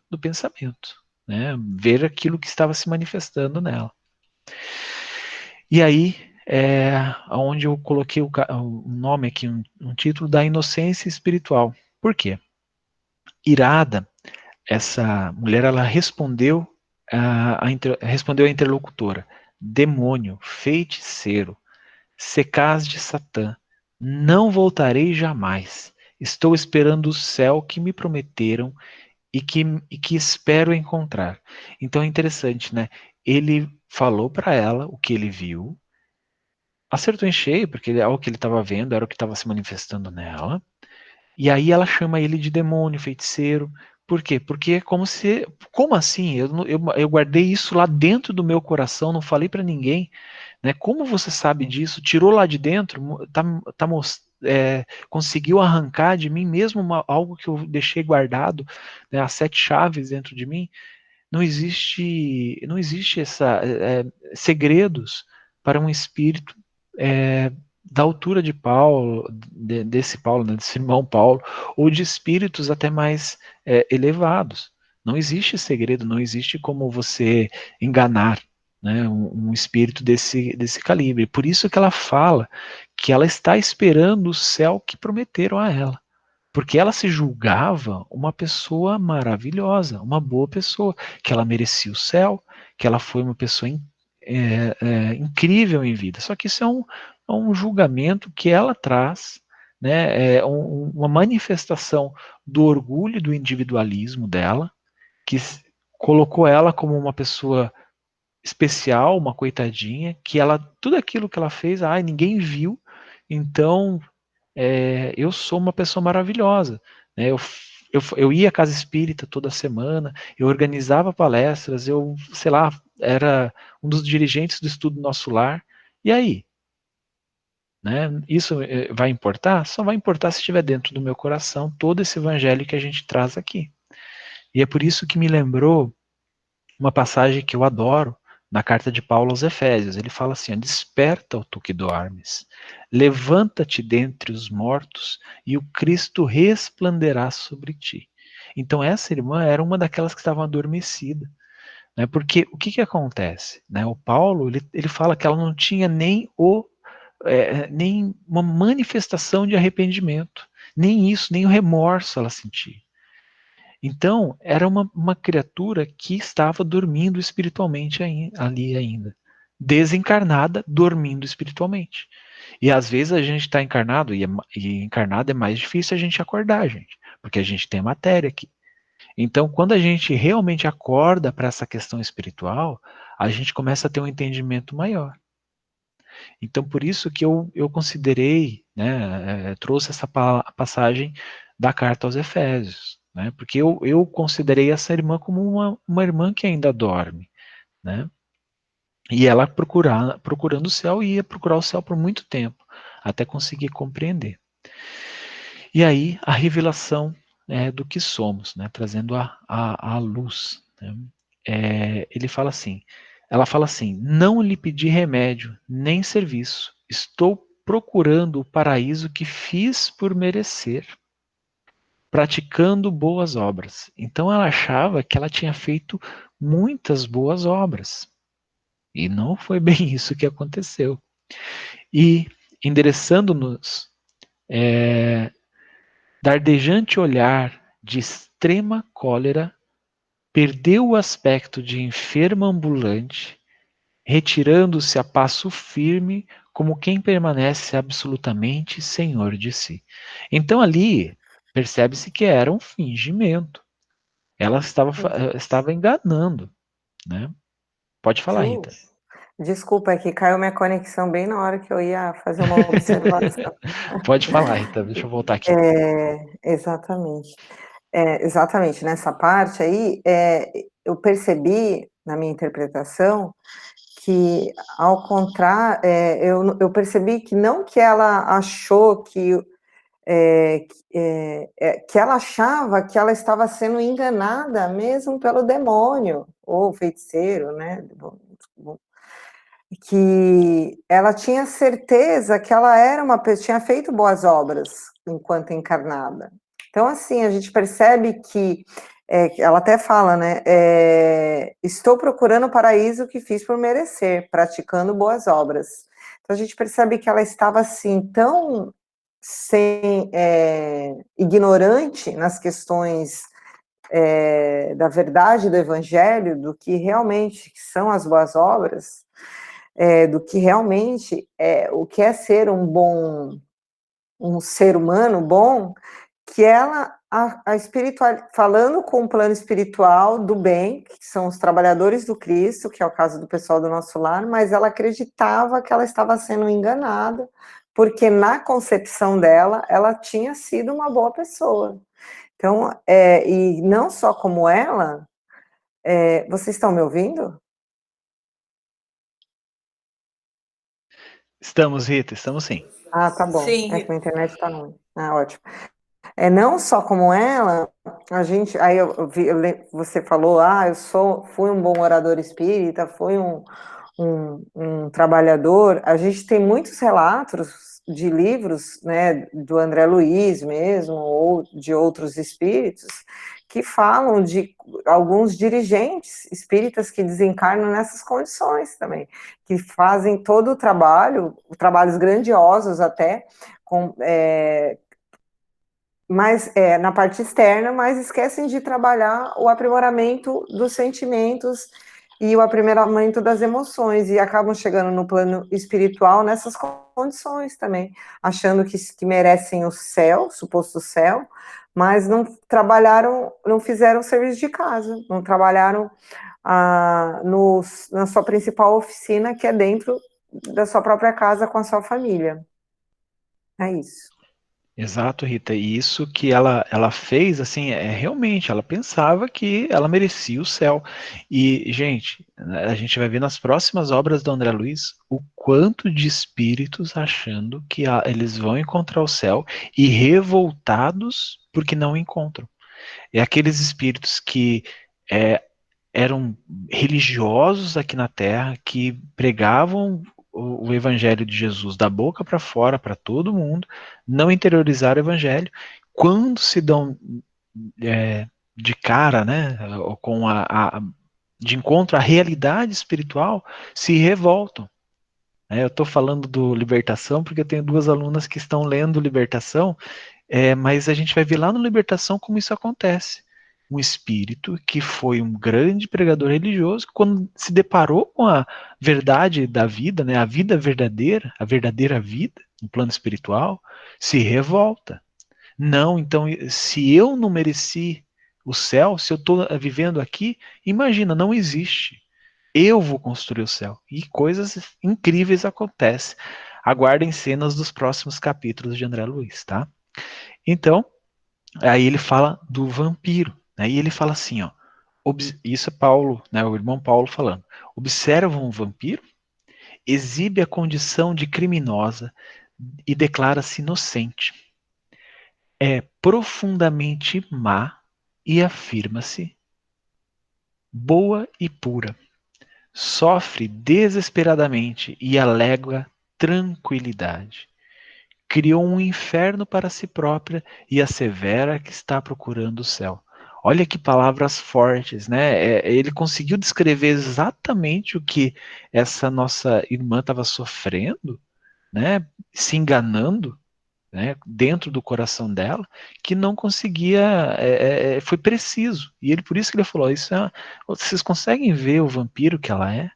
do pensamento, né? Ver aquilo que estava se manifestando nela. E aí onde eu coloquei o nome aqui, um título da inocência espiritual. Por quê? Irada, essa mulher, ela respondeu respondeu a interlocutora: demônio, feiticeiro, secaz de Satã, não voltarei jamais. Estou esperando o céu que me prometeram e que espero encontrar. Então é interessante, né? Ele falou para ela o que ele viu, acertou em cheio, porque é o que ele estava vendo, era o que estava se manifestando nela. E aí ela chama ele de demônio, feiticeiro. Por quê? Porque é como se, como assim? Eu guardei isso lá dentro do meu coração, não falei para ninguém, né? Como você sabe disso? Tirou lá de dentro, conseguiu arrancar de mim mesmo algo que eu deixei guardado, né, as 7 chaves dentro de mim. Não existe segredos para um espírito da altura de Paulo, desse Paulo, né, desse irmão Paulo, ou de espíritos até mais elevados. Não existe segredo, não existe como você enganar, né, um espírito desse calibre. Por isso que ela fala que ela está esperando o céu que prometeram a ela. Porque ela se julgava uma pessoa maravilhosa, uma boa pessoa, que ela merecia o céu, que ela foi uma pessoa incrível em vida. Só que isso é um julgamento que ela traz, né, uma manifestação do orgulho e do individualismo dela, que colocou ela como uma pessoa especial, uma coitadinha, que ela, tudo aquilo que ela fez, ninguém viu, então eu sou uma pessoa maravilhosa, né? Eu ia à casa espírita toda semana, eu organizava palestras, eu, sei lá, era um dos dirigentes do estudo Nosso Lar. E aí? Né? Isso vai importar? Só vai importar se estiver dentro do meu coração todo esse evangelho que a gente traz aqui. E é por isso que me lembrou uma passagem que eu adoro, na carta de Paulo aos Efésios. Ele fala assim: desperta, ó tu que dormes, levanta-te dentre os mortos, e o Cristo resplanderá sobre ti. Então essa irmã era uma daquelas que estavam adormecida, né? Porque o que acontece, né? O Paulo ele fala que ela não tinha nem uma manifestação de arrependimento, nem isso, nem o remorso ela sentia. Então era uma criatura que estava dormindo espiritualmente ali ainda, desencarnada, dormindo espiritualmente. E às vezes a gente está encarnado, e encarnado é mais difícil a gente acordar, gente, porque a gente tem matéria aqui. Então, quando a gente realmente acorda para essa questão espiritual, a gente começa a ter um entendimento maior. Então, por isso que eu considerei, né, trouxe essa passagem da carta aos Efésios, né, porque eu considerei essa irmã como uma irmã que ainda dorme, né, e ela procurando o céu, ia procurar o céu por muito tempo, até conseguir compreender. E aí, a revelação do que somos, né, trazendo a luz. Né? Ela fala assim, não lhe pedi remédio, nem serviço, estou procurando o paraíso que fiz por merecer, praticando boas obras. Então ela achava que ela tinha feito muitas boas obras, e não foi bem isso que aconteceu. E endereçando-nos, dardejante olhar de extrema cólera, perdeu o aspecto de enferma ambulante, retirando-se a passo firme, como quem permanece absolutamente senhor de si. Então ali percebe-se que era um fingimento. Ela estava enganando, né? Pode falar, Rita. Desculpa, é que caiu minha conexão bem na hora que eu ia fazer uma observação. Pode falar, Rita, deixa eu voltar aqui. Exatamente. Exatamente, nessa parte aí, eu percebi, na minha interpretação, que, ao contrário, eu percebi que não que ela achou que ela achava que ela estava sendo enganada mesmo pelo demônio, ou feiticeiro, né? Que ela tinha certeza que ela era tinha feito boas obras enquanto encarnada. Então, assim, a gente percebe que ela até fala, né? Estou procurando o paraíso que fiz por merecer, praticando boas obras. Então, a gente percebe que ela estava assim tão ignorante nas questões da verdade do Evangelho, do que realmente são as boas obras, do que realmente o que é ser um ser humano bom, que ela, a espiritual, falando com o plano espiritual do bem, que são os trabalhadores do Cristo, que é o caso do pessoal do nosso lar, mas ela acreditava que ela estava sendo enganada, porque na concepção dela, ela tinha sido uma boa pessoa. Então, e não só como ela, vocês estão me ouvindo? Estamos, Rita, estamos sim. Ah, tá bom. Sim. É que a internet tá ruim. Ah, ótimo. Não só como ela, a gente, aí você falou, fui um bom orador espírita, fui um trabalhador. A gente tem muitos relatos de livros, né, do André Luiz mesmo, ou de outros espíritos, que falam de alguns dirigentes espíritas que desencarnam nessas condições também, que fazem todo o trabalho, trabalhos grandiosos até, mas na parte externa, mas esquecem de trabalhar o aprimoramento dos sentimentos e o aprimoramento das emoções, e acabam chegando no plano espiritual nessas condições também, achando que merecem o céu, suposto céu, mas não trabalharam, não fizeram o serviço de casa, não trabalharam na sua principal oficina, que é dentro da sua própria casa com a sua família. É isso. Exato, Rita. E isso que ela fez, assim, realmente, ela pensava que ela merecia o céu. E, gente, a gente vai ver nas próximas obras do André Luiz o quanto de espíritos achando que eles vão encontrar o céu e revoltados porque não encontram. É aqueles espíritos que eram religiosos aqui na Terra, que pregavam o evangelho de Jesus da boca para fora para todo mundo, não interiorizaram o evangelho. Quando se dão de cara, né, com de encontro à realidade espiritual, se revoltam. Eu estou falando do Libertação porque eu tenho duas alunas que estão lendo Libertação, mas a gente vai ver lá no Libertação como isso acontece. Um espírito que foi um grande pregador religioso, quando se deparou com a verdade da vida, né, a vida verdadeira, a verdadeira vida, no plano espiritual, se revolta. Não, então, se eu não mereci o céu, se eu estou vivendo aqui, imagina, não existe. Eu vou construir o céu. E coisas incríveis acontecem. Aguardem cenas dos próximos capítulos de André Luiz, tá? Então, aí ele fala do vampiro. Né? E ele fala assim, ó. Isso é Paulo, né, o irmão Paulo falando. Observa um vampiro, exibe a condição de criminosa e declara-se inocente. É profundamente má e afirma-se boa e pura. Sofre desesperadamente e alega tranquilidade. Criou um inferno para si própria e assevera que está procurando o céu. Olha que palavras fortes, né? Ele conseguiu descrever exatamente o que essa nossa irmã estava sofrendo, né? Se enganando, né, dentro do coração dela, que não conseguia, foi preciso. E ele, por isso que ele falou, vocês conseguem ver o vampiro que ela é?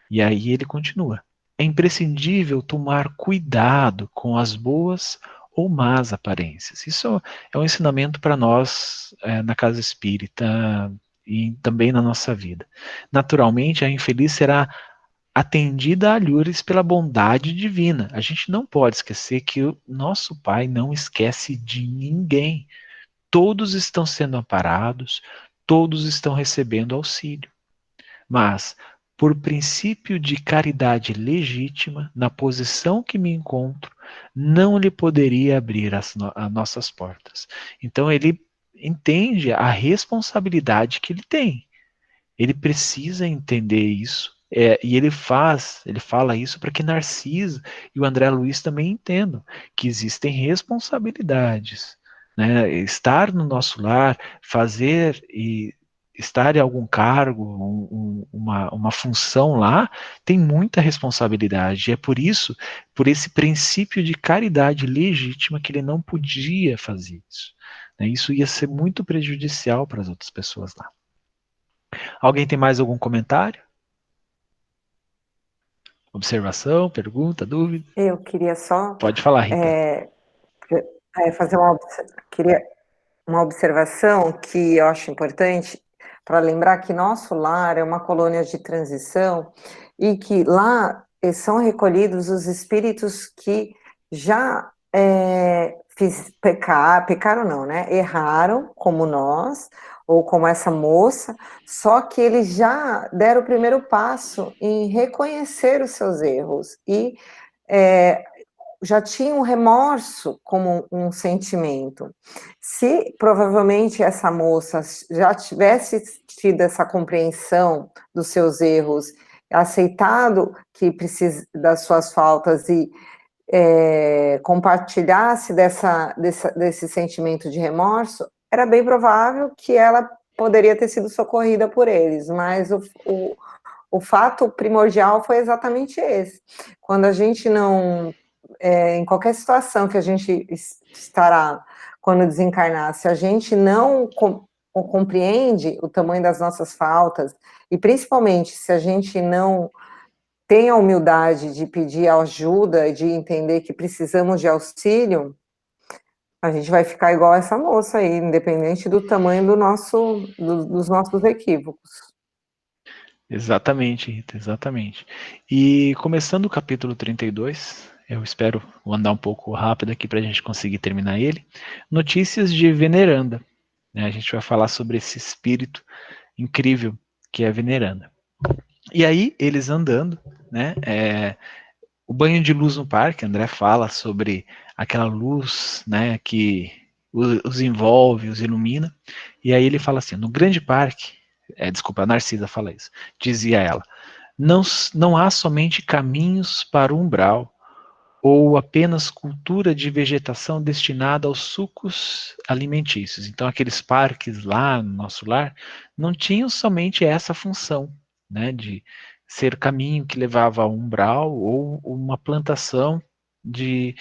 E aí ele continua. É imprescindível tomar cuidado com as boas ou más aparências. Isso é um ensinamento para nós na casa espírita e também na nossa vida. Naturalmente, a infeliz será atendida a alhures pela bondade divina. A gente não pode esquecer que o nosso Pai não esquece de ninguém. Todos estão sendo amparados, todos estão recebendo auxílio. Mas, por princípio de caridade legítima, na posição que me encontro, não lhe poderia abrir as nossas portas. Então ele entende a responsabilidade que ele tem. Ele precisa entender isso. E ele fala isso para que Narciso e o André Luiz também entendam que existem responsabilidades, né? Estar no nosso lar, fazer e estar em algum cargo, uma função lá, tem muita responsabilidade. É por isso, por esse princípio de caridade legítima, que ele não podia fazer isso, né? Isso ia ser muito prejudicial para as outras pessoas lá. Alguém tem mais algum comentário? Observação, pergunta, dúvida? Eu queria só Pode falar, Rita. fazer uma observação que eu acho importante para lembrar que nosso lar é uma colônia de transição e que lá são recolhidos os espíritos que já pecaram não, né? Erraram, como nós, ou como essa moça, só que eles já deram o primeiro passo em reconhecer os seus erros e já tinha um remorso como um sentimento. Se provavelmente essa moça já tivesse tido essa compreensão dos seus erros, aceitado que precisa das suas faltas e compartilhasse desse sentimento de remorso, era bem provável que ela poderia ter sido socorrida por eles, mas o fato primordial foi exatamente esse. Quando a gente não em qualquer situação que a gente estará quando desencarnar, se a gente não compreende o tamanho das nossas faltas, e principalmente se a gente não tem a humildade de pedir ajuda, de entender que precisamos de auxílio, a gente vai ficar igual essa moça aí, independente do tamanho dos nossos equívocos. Exatamente, Rita, exatamente. E começando o capítulo 32, eu espero andar um pouco rápido aqui para a gente conseguir terminar ele. Notícias de Veneranda. Né? A gente vai falar sobre esse espírito incrível que é a Veneranda. E aí, eles andando, né? O banho de luz no parque, André fala sobre aquela luz, né, que os envolve, os ilumina. E aí ele fala assim, no grande parque, desculpa, a Narcisa fala isso, dizia ela, não há somente caminhos para o umbral, ou apenas cultura de vegetação destinada aos sucos alimentícios. Então, aqueles parques lá no nosso lar não tinham somente essa função, né, de ser caminho que levava a umbral ou uma plantação de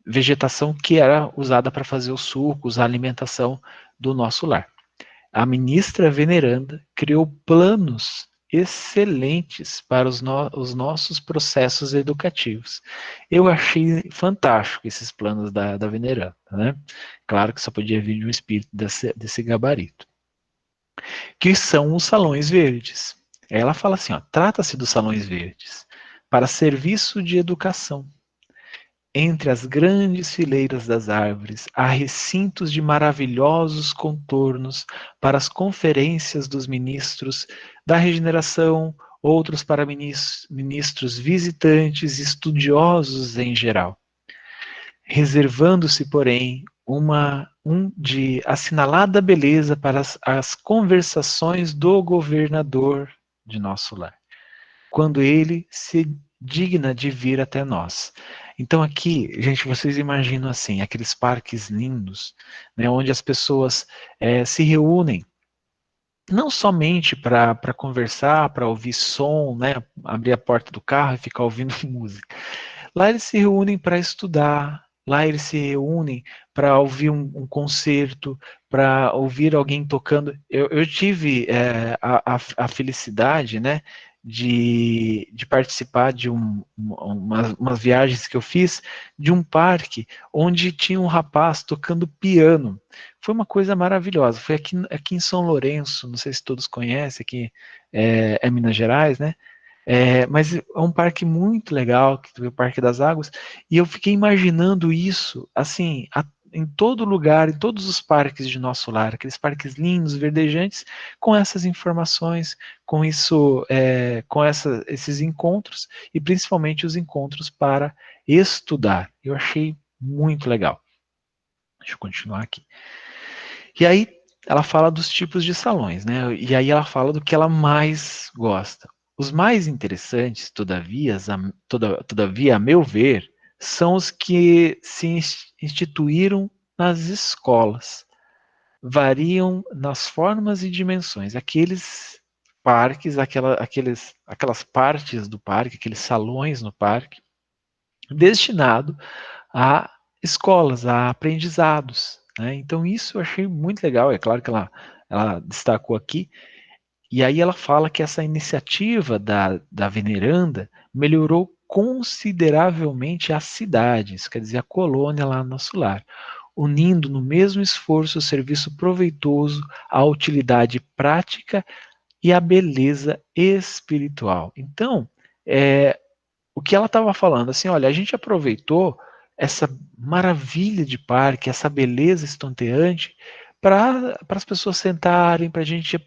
vegetação que era usada para fazer os sucos, a alimentação do nosso lar. A ministra veneranda criou planos excelentes para os nossos processos educativos. Eu achei fantástico esses planos da veneranda, né? Claro que só podia vir de um espírito desse gabarito. Que são os salões verdes. Ela fala assim, ó, trata-se dos salões verdes para serviço de educação. Entre as grandes fileiras das árvores, há recintos de maravilhosos contornos para as conferências dos ministros da regeneração, outros para ministros visitantes, estudiosos em geral. Reservando-se, porém, de assinalada beleza para as conversações do governador de nosso lar, quando ele se digna de vir até nós. Então aqui, gente, vocês imaginam assim, aqueles parques lindos, né, onde as pessoas se reúnem, não somente para conversar, para ouvir som, né, abrir a porta do carro e ficar ouvindo música. Lá eles se reúnem para estudar, lá eles se reúnem para ouvir um concerto, para ouvir alguém tocando. Eu tive a felicidade, né, de participar de umas viagens que eu fiz de um parque onde tinha um rapaz tocando piano. Foi uma coisa maravilhosa. Foi aqui em São Lourenço, não sei se todos conhecem, aqui é Minas Gerais, né? Mas é um parque muito legal, que é o Parque das Águas, e eu fiquei imaginando isso, assim, em todo lugar, em todos os parques de nosso lar, aqueles parques lindos, verdejantes, com essas informações, com isso, esses encontros, e principalmente os encontros para estudar. Eu achei muito legal. Deixa eu continuar aqui. E aí, ela fala dos tipos de salões, né? E aí ela fala do que ela mais gosta. Os mais interessantes, todavia, a meu ver, são os que se instituíram nas escolas. Variam nas formas e dimensões. Aqueles parques, aquelas partes do parque, aqueles salões no parque, destinado a escolas, a aprendizados, né? Então isso eu achei muito legal, é claro que ela destacou aqui, e aí ela fala que essa iniciativa da veneranda melhorou consideravelmente as cidades, quer dizer, a colônia lá no nosso lar, unindo no mesmo esforço o serviço proveitoso, a utilidade prática e a beleza espiritual. Então, o que ela estava falando, assim, olha, a gente aproveitou essa maravilha de parque, essa beleza estonteante, para as pessoas sentarem, para a gente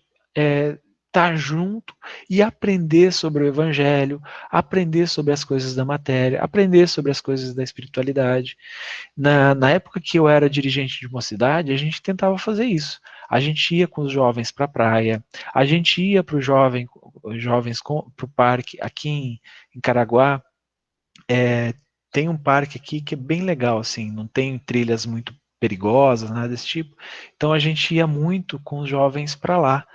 estar junto e aprender sobre o Evangelho, aprender sobre as coisas da matéria, aprender sobre as coisas da espiritualidade. Na época que eu era dirigente de mocidade, a gente tentava fazer isso. A gente ia com os jovens para a praia, a gente ia para os jovens para o parque aqui em Caraguá. Tem um parque aqui que é bem legal, assim, não tem trilhas muito perigosas, nada desse tipo. Então a gente ia muito com os jovens para lá.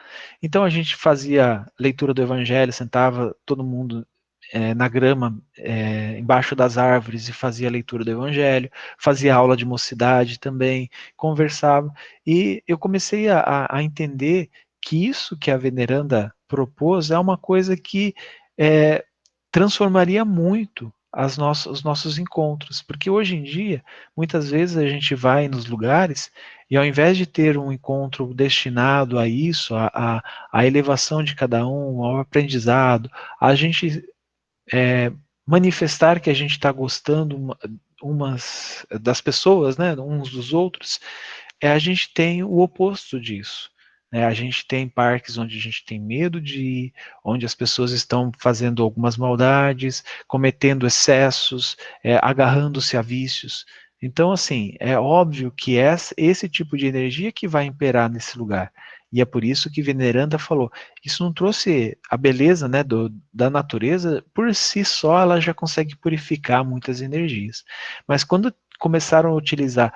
Então a gente fazia leitura do Evangelho, sentava todo mundo na grama, embaixo das árvores, e fazia leitura do Evangelho, fazia aula de mocidade também, conversava. E eu comecei a entender que isso que a veneranda propôs é uma coisa que transformaria muito os nossos encontros, porque hoje em dia, muitas vezes a gente vai nos lugares e ao invés de ter um encontro destinado a isso, a elevação de cada um, ao aprendizado, a gente manifestar que a gente está gostando umas das pessoas, né, uns dos outros, a gente tem o oposto disso. A gente tem parques onde a gente tem medo de ir, onde as pessoas estão fazendo algumas maldades, cometendo excessos, agarrando-se a vícios. Então, assim, é óbvio que esse tipo de energia que vai imperar nesse lugar. E é por isso que Veneranda falou, isso não trouxe a beleza, né, da natureza, por si só ela já consegue purificar muitas energias. Mas quando começaram a utilizar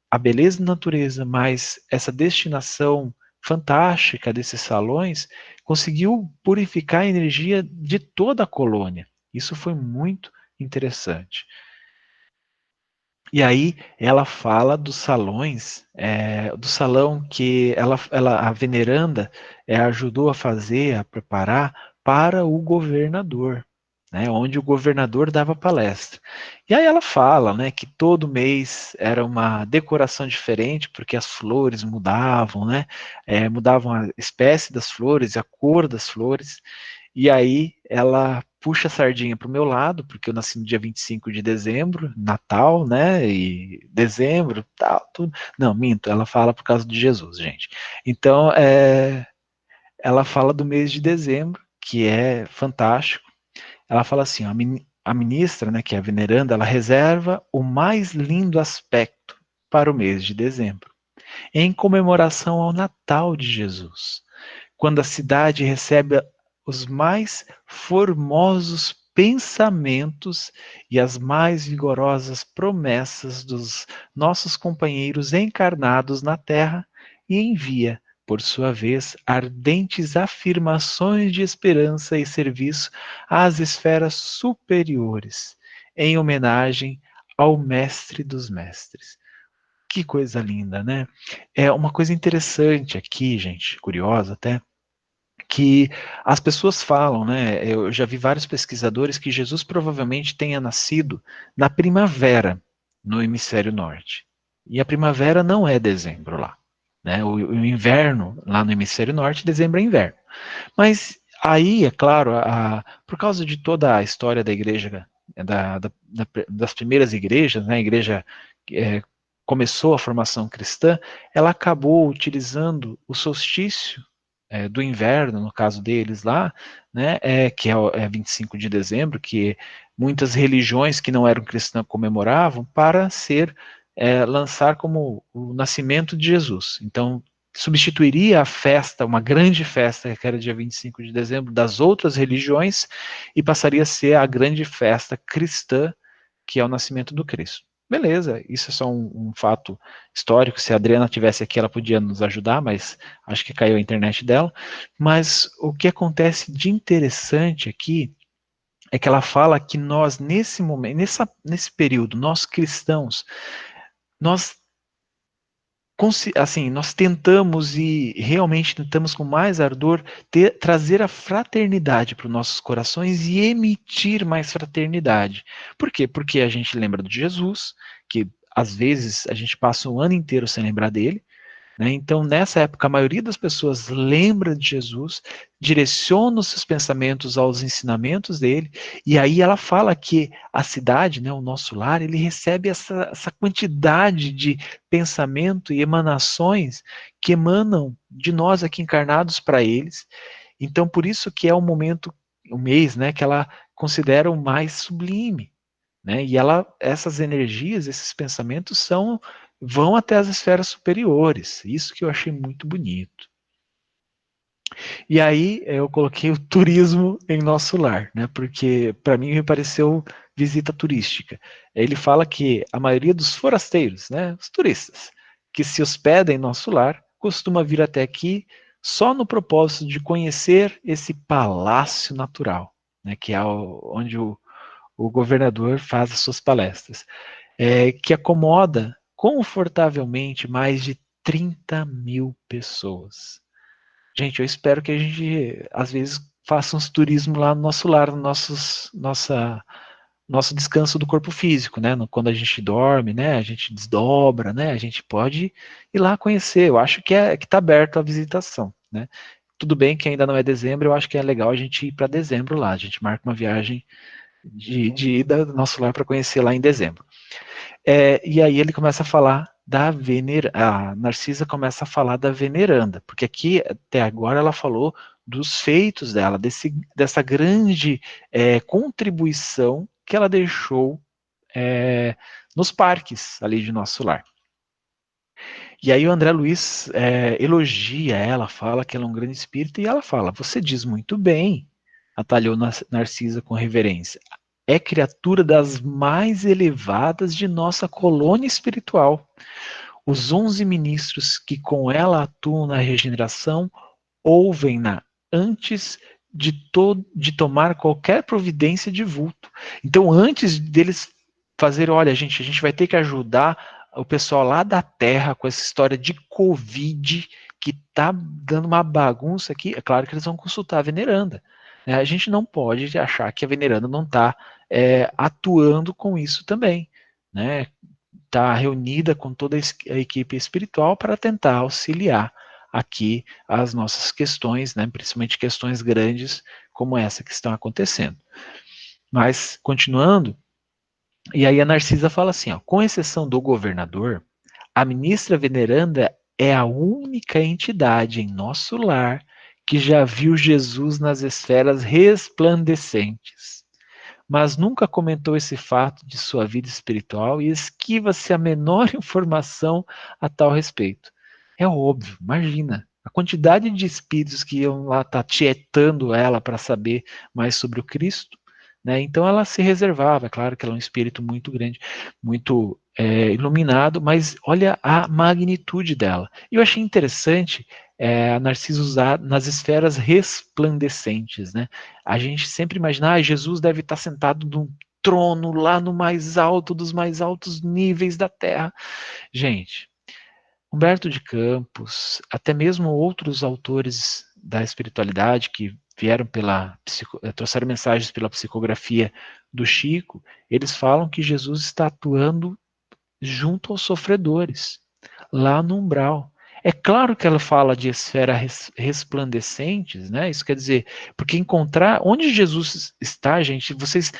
a beleza da natureza, mais essa destinação fantástica desses salões, conseguiu purificar a energia de toda a colônia. Isso foi muito interessante. E aí ela fala dos salões, do salão que a veneranda ajudou a fazer, a preparar para o governador, né, onde o governador dava palestra. E aí ela fala, né, que todo mês era uma decoração diferente, porque as flores mudavam, né, mudavam a espécie das flores, a cor das flores, e aí ela puxa a sardinha para o meu lado, porque eu nasci no dia 25 de dezembro, Natal, né, e dezembro, tal, tudo. Não, minto, ela fala por causa de Jesus, gente. Então, ela fala do mês de dezembro, que é fantástico. Ela fala assim, ó, a ministra, né, que é a veneranda, ela reserva o mais lindo aspecto para o mês de dezembro, em comemoração ao Natal de Jesus, quando a cidade recebe os mais formosos pensamentos e as mais vigorosas promessas dos nossos companheiros encarnados na Terra e envia, por sua vez, ardentes afirmações de esperança e serviço às esferas superiores, em homenagem ao Mestre dos Mestres. Que coisa linda, né? É uma coisa interessante aqui, gente, curiosa até, que as pessoas falam, né? Eu já vi vários pesquisadores que Jesus provavelmente tenha nascido na primavera no hemisfério norte. E a primavera não é dezembro lá, né? O inverno lá no hemisfério norte, dezembro é inverno. Mas aí, é claro, por causa de toda a história da igreja, das primeiras igrejas, né? A igreja começou a formação cristã, ela acabou utilizando o solstício do inverno, no caso deles lá, né, que é 25 de dezembro, que muitas religiões que não eram cristãs comemoravam, para lançar como o nascimento de Jesus. Então, substituiria a festa, uma grande festa, que era dia 25 de dezembro, das outras religiões, e passaria a ser a grande festa cristã, que é o nascimento do Cristo. Beleza, isso é só um fato histórico. Se a Adriana tivesse aqui, ela podia nos ajudar, mas acho que caiu a internet dela. Mas o que acontece de interessante aqui é que ela fala que nós, nesse momento, nesse período, nós cristãos, nós assim, nós tentamos e realmente tentamos com mais ardor trazer a fraternidade para os nossos corações e emitir mais fraternidade. Por quê? Porque a gente lembra de Jesus, que às vezes a gente passa um ano inteiro sem lembrar dele, né? Então, nessa época, a maioria das pessoas lembra de Jesus, direciona os seus pensamentos aos ensinamentos dele, e aí ela fala que a cidade, né, o nosso lar, ele recebe essa quantidade de pensamento e emanações que emanam de nós aqui encarnados para eles. Então, por isso que é o momento, o mês, né, que ela considera o mais sublime. Né? E essas energias, esses pensamentos vão até as esferas superiores. Isso que eu achei muito bonito. E aí eu coloquei o turismo em nosso lar, né? Porque para mim me pareceu visita turística. Ele fala que a maioria dos forasteiros, né, os turistas, que se hospedam em nosso lar, costuma vir até aqui só no propósito de conhecer esse palácio natural, né, que é onde o governador faz as suas palestras, que acomoda confortavelmente mais de 30 mil pessoas. Gente, eu espero que a gente, às vezes, faça uns turismo lá no nosso lar, no nosso descanso do corpo físico, né? Quando a gente dorme, né? A gente desdobra, né? A gente pode ir lá conhecer. Eu acho que está aberto a visitação, né? Tudo bem que ainda não é dezembro, eu acho que é legal a gente ir para dezembro lá. A gente marca uma viagem de ida do nosso lar para conhecer lá em dezembro. E aí ele começa a falar a Narcisa começa a falar da veneranda, porque aqui até agora ela falou dos feitos dela, dessa grande contribuição que ela deixou nos parques ali de nosso lar. E aí o André Luiz elogia ela, fala que ela é um grande espírito, e ela fala, você diz muito bem, atalhou Narcisa com reverência, é criatura das mais elevadas de nossa colônia espiritual. Os 11 ministros que com ela atuam na regeneração ouvem-na antes de tomar qualquer providência de vulto. Então, antes deles fazer, olha, gente, a gente vai ter que ajudar o pessoal lá da Terra com essa história de Covid que tá dando uma bagunça aqui, é claro que eles vão consultar a veneranda. Né? A gente não pode achar que a veneranda não está atuando com isso também. Né? Está reunida com toda a equipe espiritual para tentar auxiliar aqui as nossas questões, né, principalmente questões grandes como essa que estão acontecendo. Mas, continuando, e aí a Narcisa fala assim, ó, com exceção do governador, a ministra veneranda é a única entidade em nosso lar que já viu Jesus nas esferas resplandecentes, mas nunca comentou esse fato de sua vida espiritual e esquiva-se a menor informação a tal respeito. É óbvio, imagina, a quantidade de espíritos que iam lá estar tietando ela para saber mais sobre o Cristo, né? Então ela se reservava, é claro que ela é um espírito muito grande, muito iluminado, mas olha a magnitude dela. E eu achei interessante a Narciso usar nas esferas resplandecentes, né? A gente sempre imagina, Jesus deve estar sentado num trono lá no mais alto dos mais altos níveis da Terra. Gente, Humberto de Campos, até mesmo outros autores da espiritualidade que vieram trouxeram mensagens pela psicografia do Chico, eles falam que Jesus está atuando junto aos sofredores, lá no umbral. É claro que ela fala de esferas resplandecentes, né? Isso quer dizer, porque encontrar onde Jesus está, gente, vocês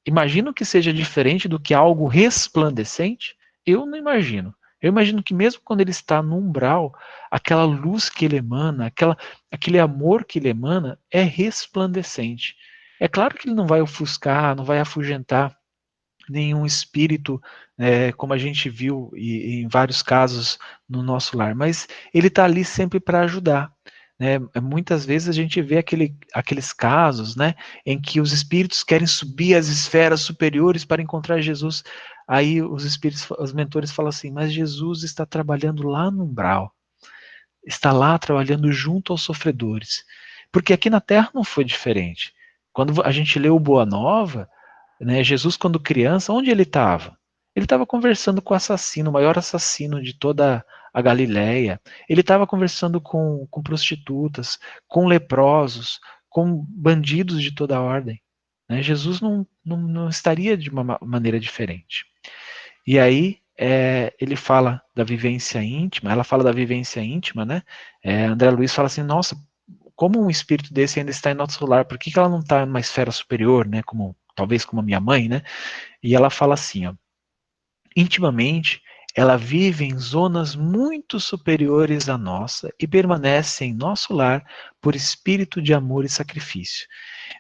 imaginam que seja diferente do que algo resplandecente? Eu não imagino. Eu imagino que mesmo quando ele está no umbral, aquela luz que ele emana, aquele amor que ele emana é resplandecente. É claro que ele não vai ofuscar, não vai afugentar nenhum espírito, como a gente viu em vários casos no nosso lar, mas ele está ali sempre para ajudar. Né? Muitas vezes a gente vê aqueles casos, né, em que os espíritos querem subir às esferas superiores para encontrar Jesus. Aí os mentores falam assim, mas Jesus está trabalhando lá no umbral, está lá trabalhando junto aos sofredores. Porque aqui na Terra não foi diferente. Quando a gente lê o Boa Nova, né, Jesus, quando criança, onde ele estava? Ele estava conversando com o assassino, o maior assassino de toda a Galileia. Ele estava conversando com prostitutas, com leprosos, com bandidos de toda a ordem. Né? Jesus não estaria de uma maneira diferente. E aí ele fala da vivência íntima, ela fala da vivência íntima, né? André Luiz fala assim, nossa, como um espírito desse ainda está em nosso lar, por que ela não está numa esfera superior, né? Talvez como a minha mãe, né? E ela fala assim, ó, intimamente, ela vive em zonas muito superiores à nossa e permanece em nosso lar por espírito de amor e sacrifício.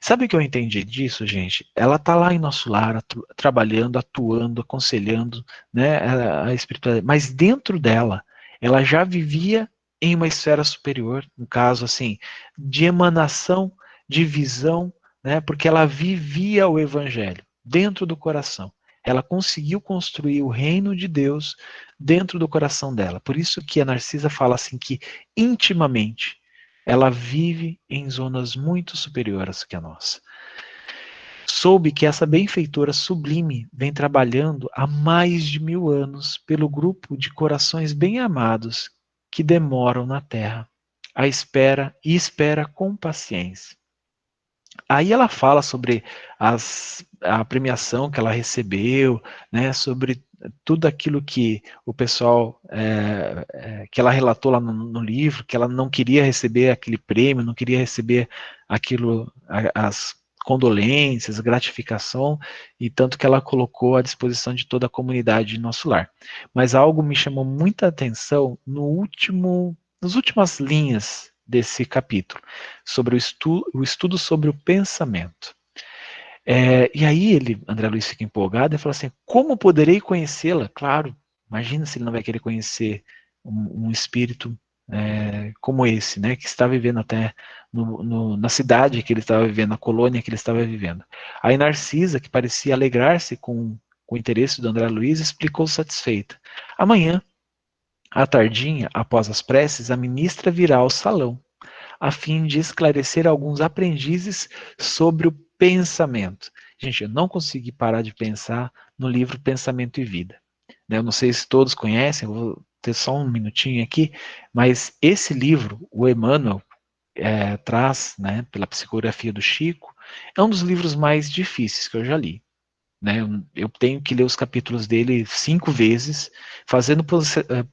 Sabe o que eu entendi disso, gente? Ela está lá em nosso lar, trabalhando, atuando, aconselhando, né, a espiritualidade, mas dentro dela, ela já vivia em uma esfera superior, no caso, assim, de emanação, de visão, né, porque ela vivia o evangelho dentro do coração. Ela conseguiu construir o reino de Deus dentro do coração dela. Por isso que a Narcisa fala assim que intimamente ela vive em zonas muito superiores que a nossa. Soube que essa benfeitora sublime vem trabalhando há mais de 1000 anos pelo grupo de corações bem amados que demoram na terra, espera com paciência. Aí ela fala sobre a premiação que ela recebeu, né, sobre tudo aquilo que o pessoal, que ela relatou lá no livro, que ela não queria receber aquele prêmio, não queria receber aquilo, as condolências, gratificação, e tanto que ela colocou à disposição de toda a comunidade de nosso lar. Mas algo me chamou muita atenção nas últimas linhas desse capítulo, sobre o estudo sobre o pensamento. E aí André Luiz fica empolgado e fala assim, como poderei conhecê-la? Claro, imagina se ele não vai querer conhecer um espírito como esse, né, que está vivendo até na cidade que ele estava vivendo, na colônia que ele estava vivendo. Aí Narcisa, que parecia alegrar-se com o interesse do André Luiz, explicou satisfeita: amanhã, à tardinha, após as preces, a ministra virá ao salão, a fim de esclarecer alguns aprendizes sobre o pensamento. Gente, eu não consegui parar de pensar no livro Pensamento e Vida. Eu não sei se todos conhecem, vou ter só um minutinho aqui, mas esse livro, o Emmanuel traz, né, pela psicografia do Chico, é um dos livros mais difíceis que eu já li. Né? Eu tenho que ler os capítulos dele 5 vezes, fazendo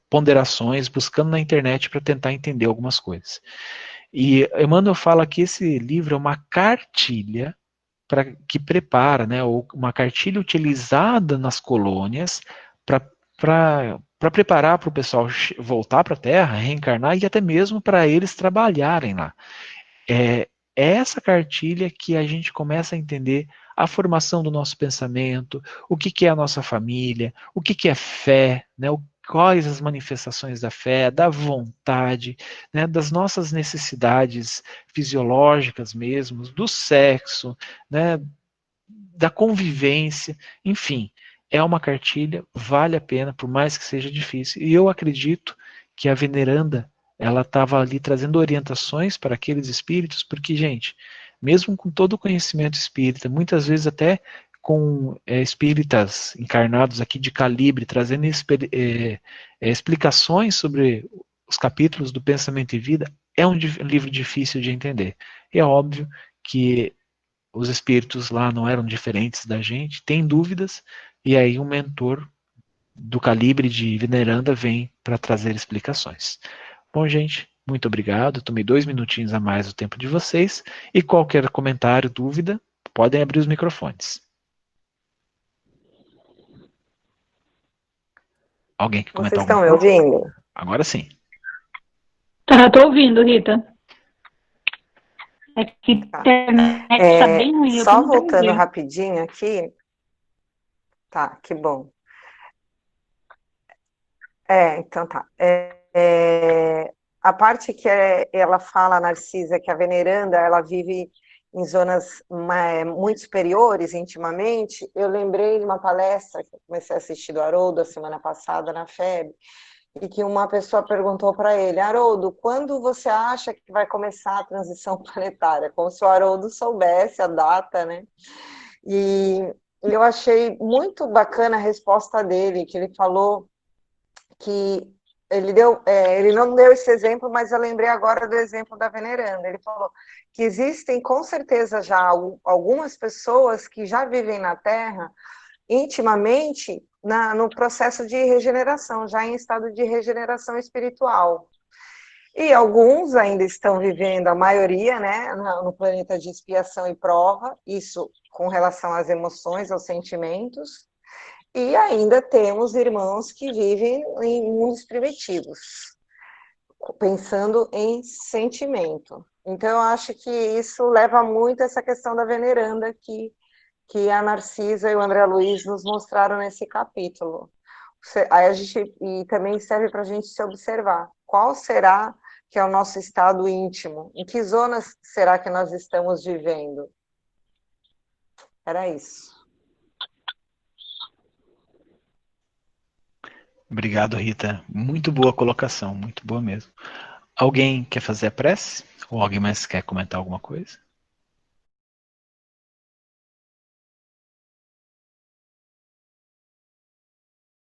ponderações, buscando na internet para tentar entender algumas coisas. E Emmanuel fala que esse livro é uma cartilha que prepara, né, ou uma cartilha utilizada nas colônias para preparar para o pessoal voltar para a Terra, reencarnar e até mesmo para eles trabalharem lá. É essa cartilha que a gente começa a entender a formação do nosso pensamento, o que é a nossa família, o que é fé, né, quais as manifestações da fé, da vontade, né, das nossas necessidades fisiológicas mesmo, do sexo, né, da convivência, enfim, é uma cartilha, vale a pena, por mais que seja difícil. E eu acredito que a veneranda, ela estava ali trazendo orientações para aqueles espíritos, porque, gente, mesmo com todo o conhecimento espírita, muitas vezes até com espíritas encarnados aqui de calibre, trazendo explicações sobre os capítulos do Pensamento e Vida, é um livro difícil de entender. E é óbvio que os espíritos lá não eram diferentes da gente, tem dúvidas, e aí um mentor do calibre de veneranda vem para trazer explicações. Bom, gente, muito obrigado. Tomei 2 minutinhos a mais do tempo de vocês. E qualquer comentário, dúvida, podem abrir os microfones. Alguém quer comentar Vocês estão alguma me coisa? ouvindo? Agora sim. Tá, tô ouvindo, Rita. É que a internet está bem ruim. Só voltando rapidinho aqui. Tá, que bom. Então tá. A parte que ela fala, a Narcisa, que a veneranda, ela vive em zonas muito superiores, intimamente, eu lembrei de uma palestra que eu comecei a assistir do Haroldo a semana passada na FEB, e que uma pessoa perguntou para ele: Haroldo, quando você acha que vai começar a transição planetária? Como se o Haroldo soubesse a data, né? E eu achei muito bacana a resposta dele, que ele falou que ele não deu esse exemplo, mas eu lembrei agora do exemplo da veneranda. Ele falou que existem, com certeza, já algumas pessoas que já vivem na Terra intimamente no processo de regeneração, já em estado de regeneração espiritual. E alguns ainda estão vivendo, a maioria, né, no planeta de expiação e prova, isso com relação às emoções, aos sentimentos. E ainda temos irmãos que vivem em mundos primitivos, pensando em sentimento. Então, eu acho que isso leva muito a essa questão da veneranda que a Narcisa e o André Luiz nos mostraram nesse capítulo. Aí e também serve para a gente se observar. Qual será que é o nosso estado íntimo? Em que zonas será que nós estamos vivendo? Era isso. Obrigado, Rita. Muito boa colocação, muito boa mesmo. Alguém quer fazer a prece? Ou alguém mais quer comentar alguma coisa?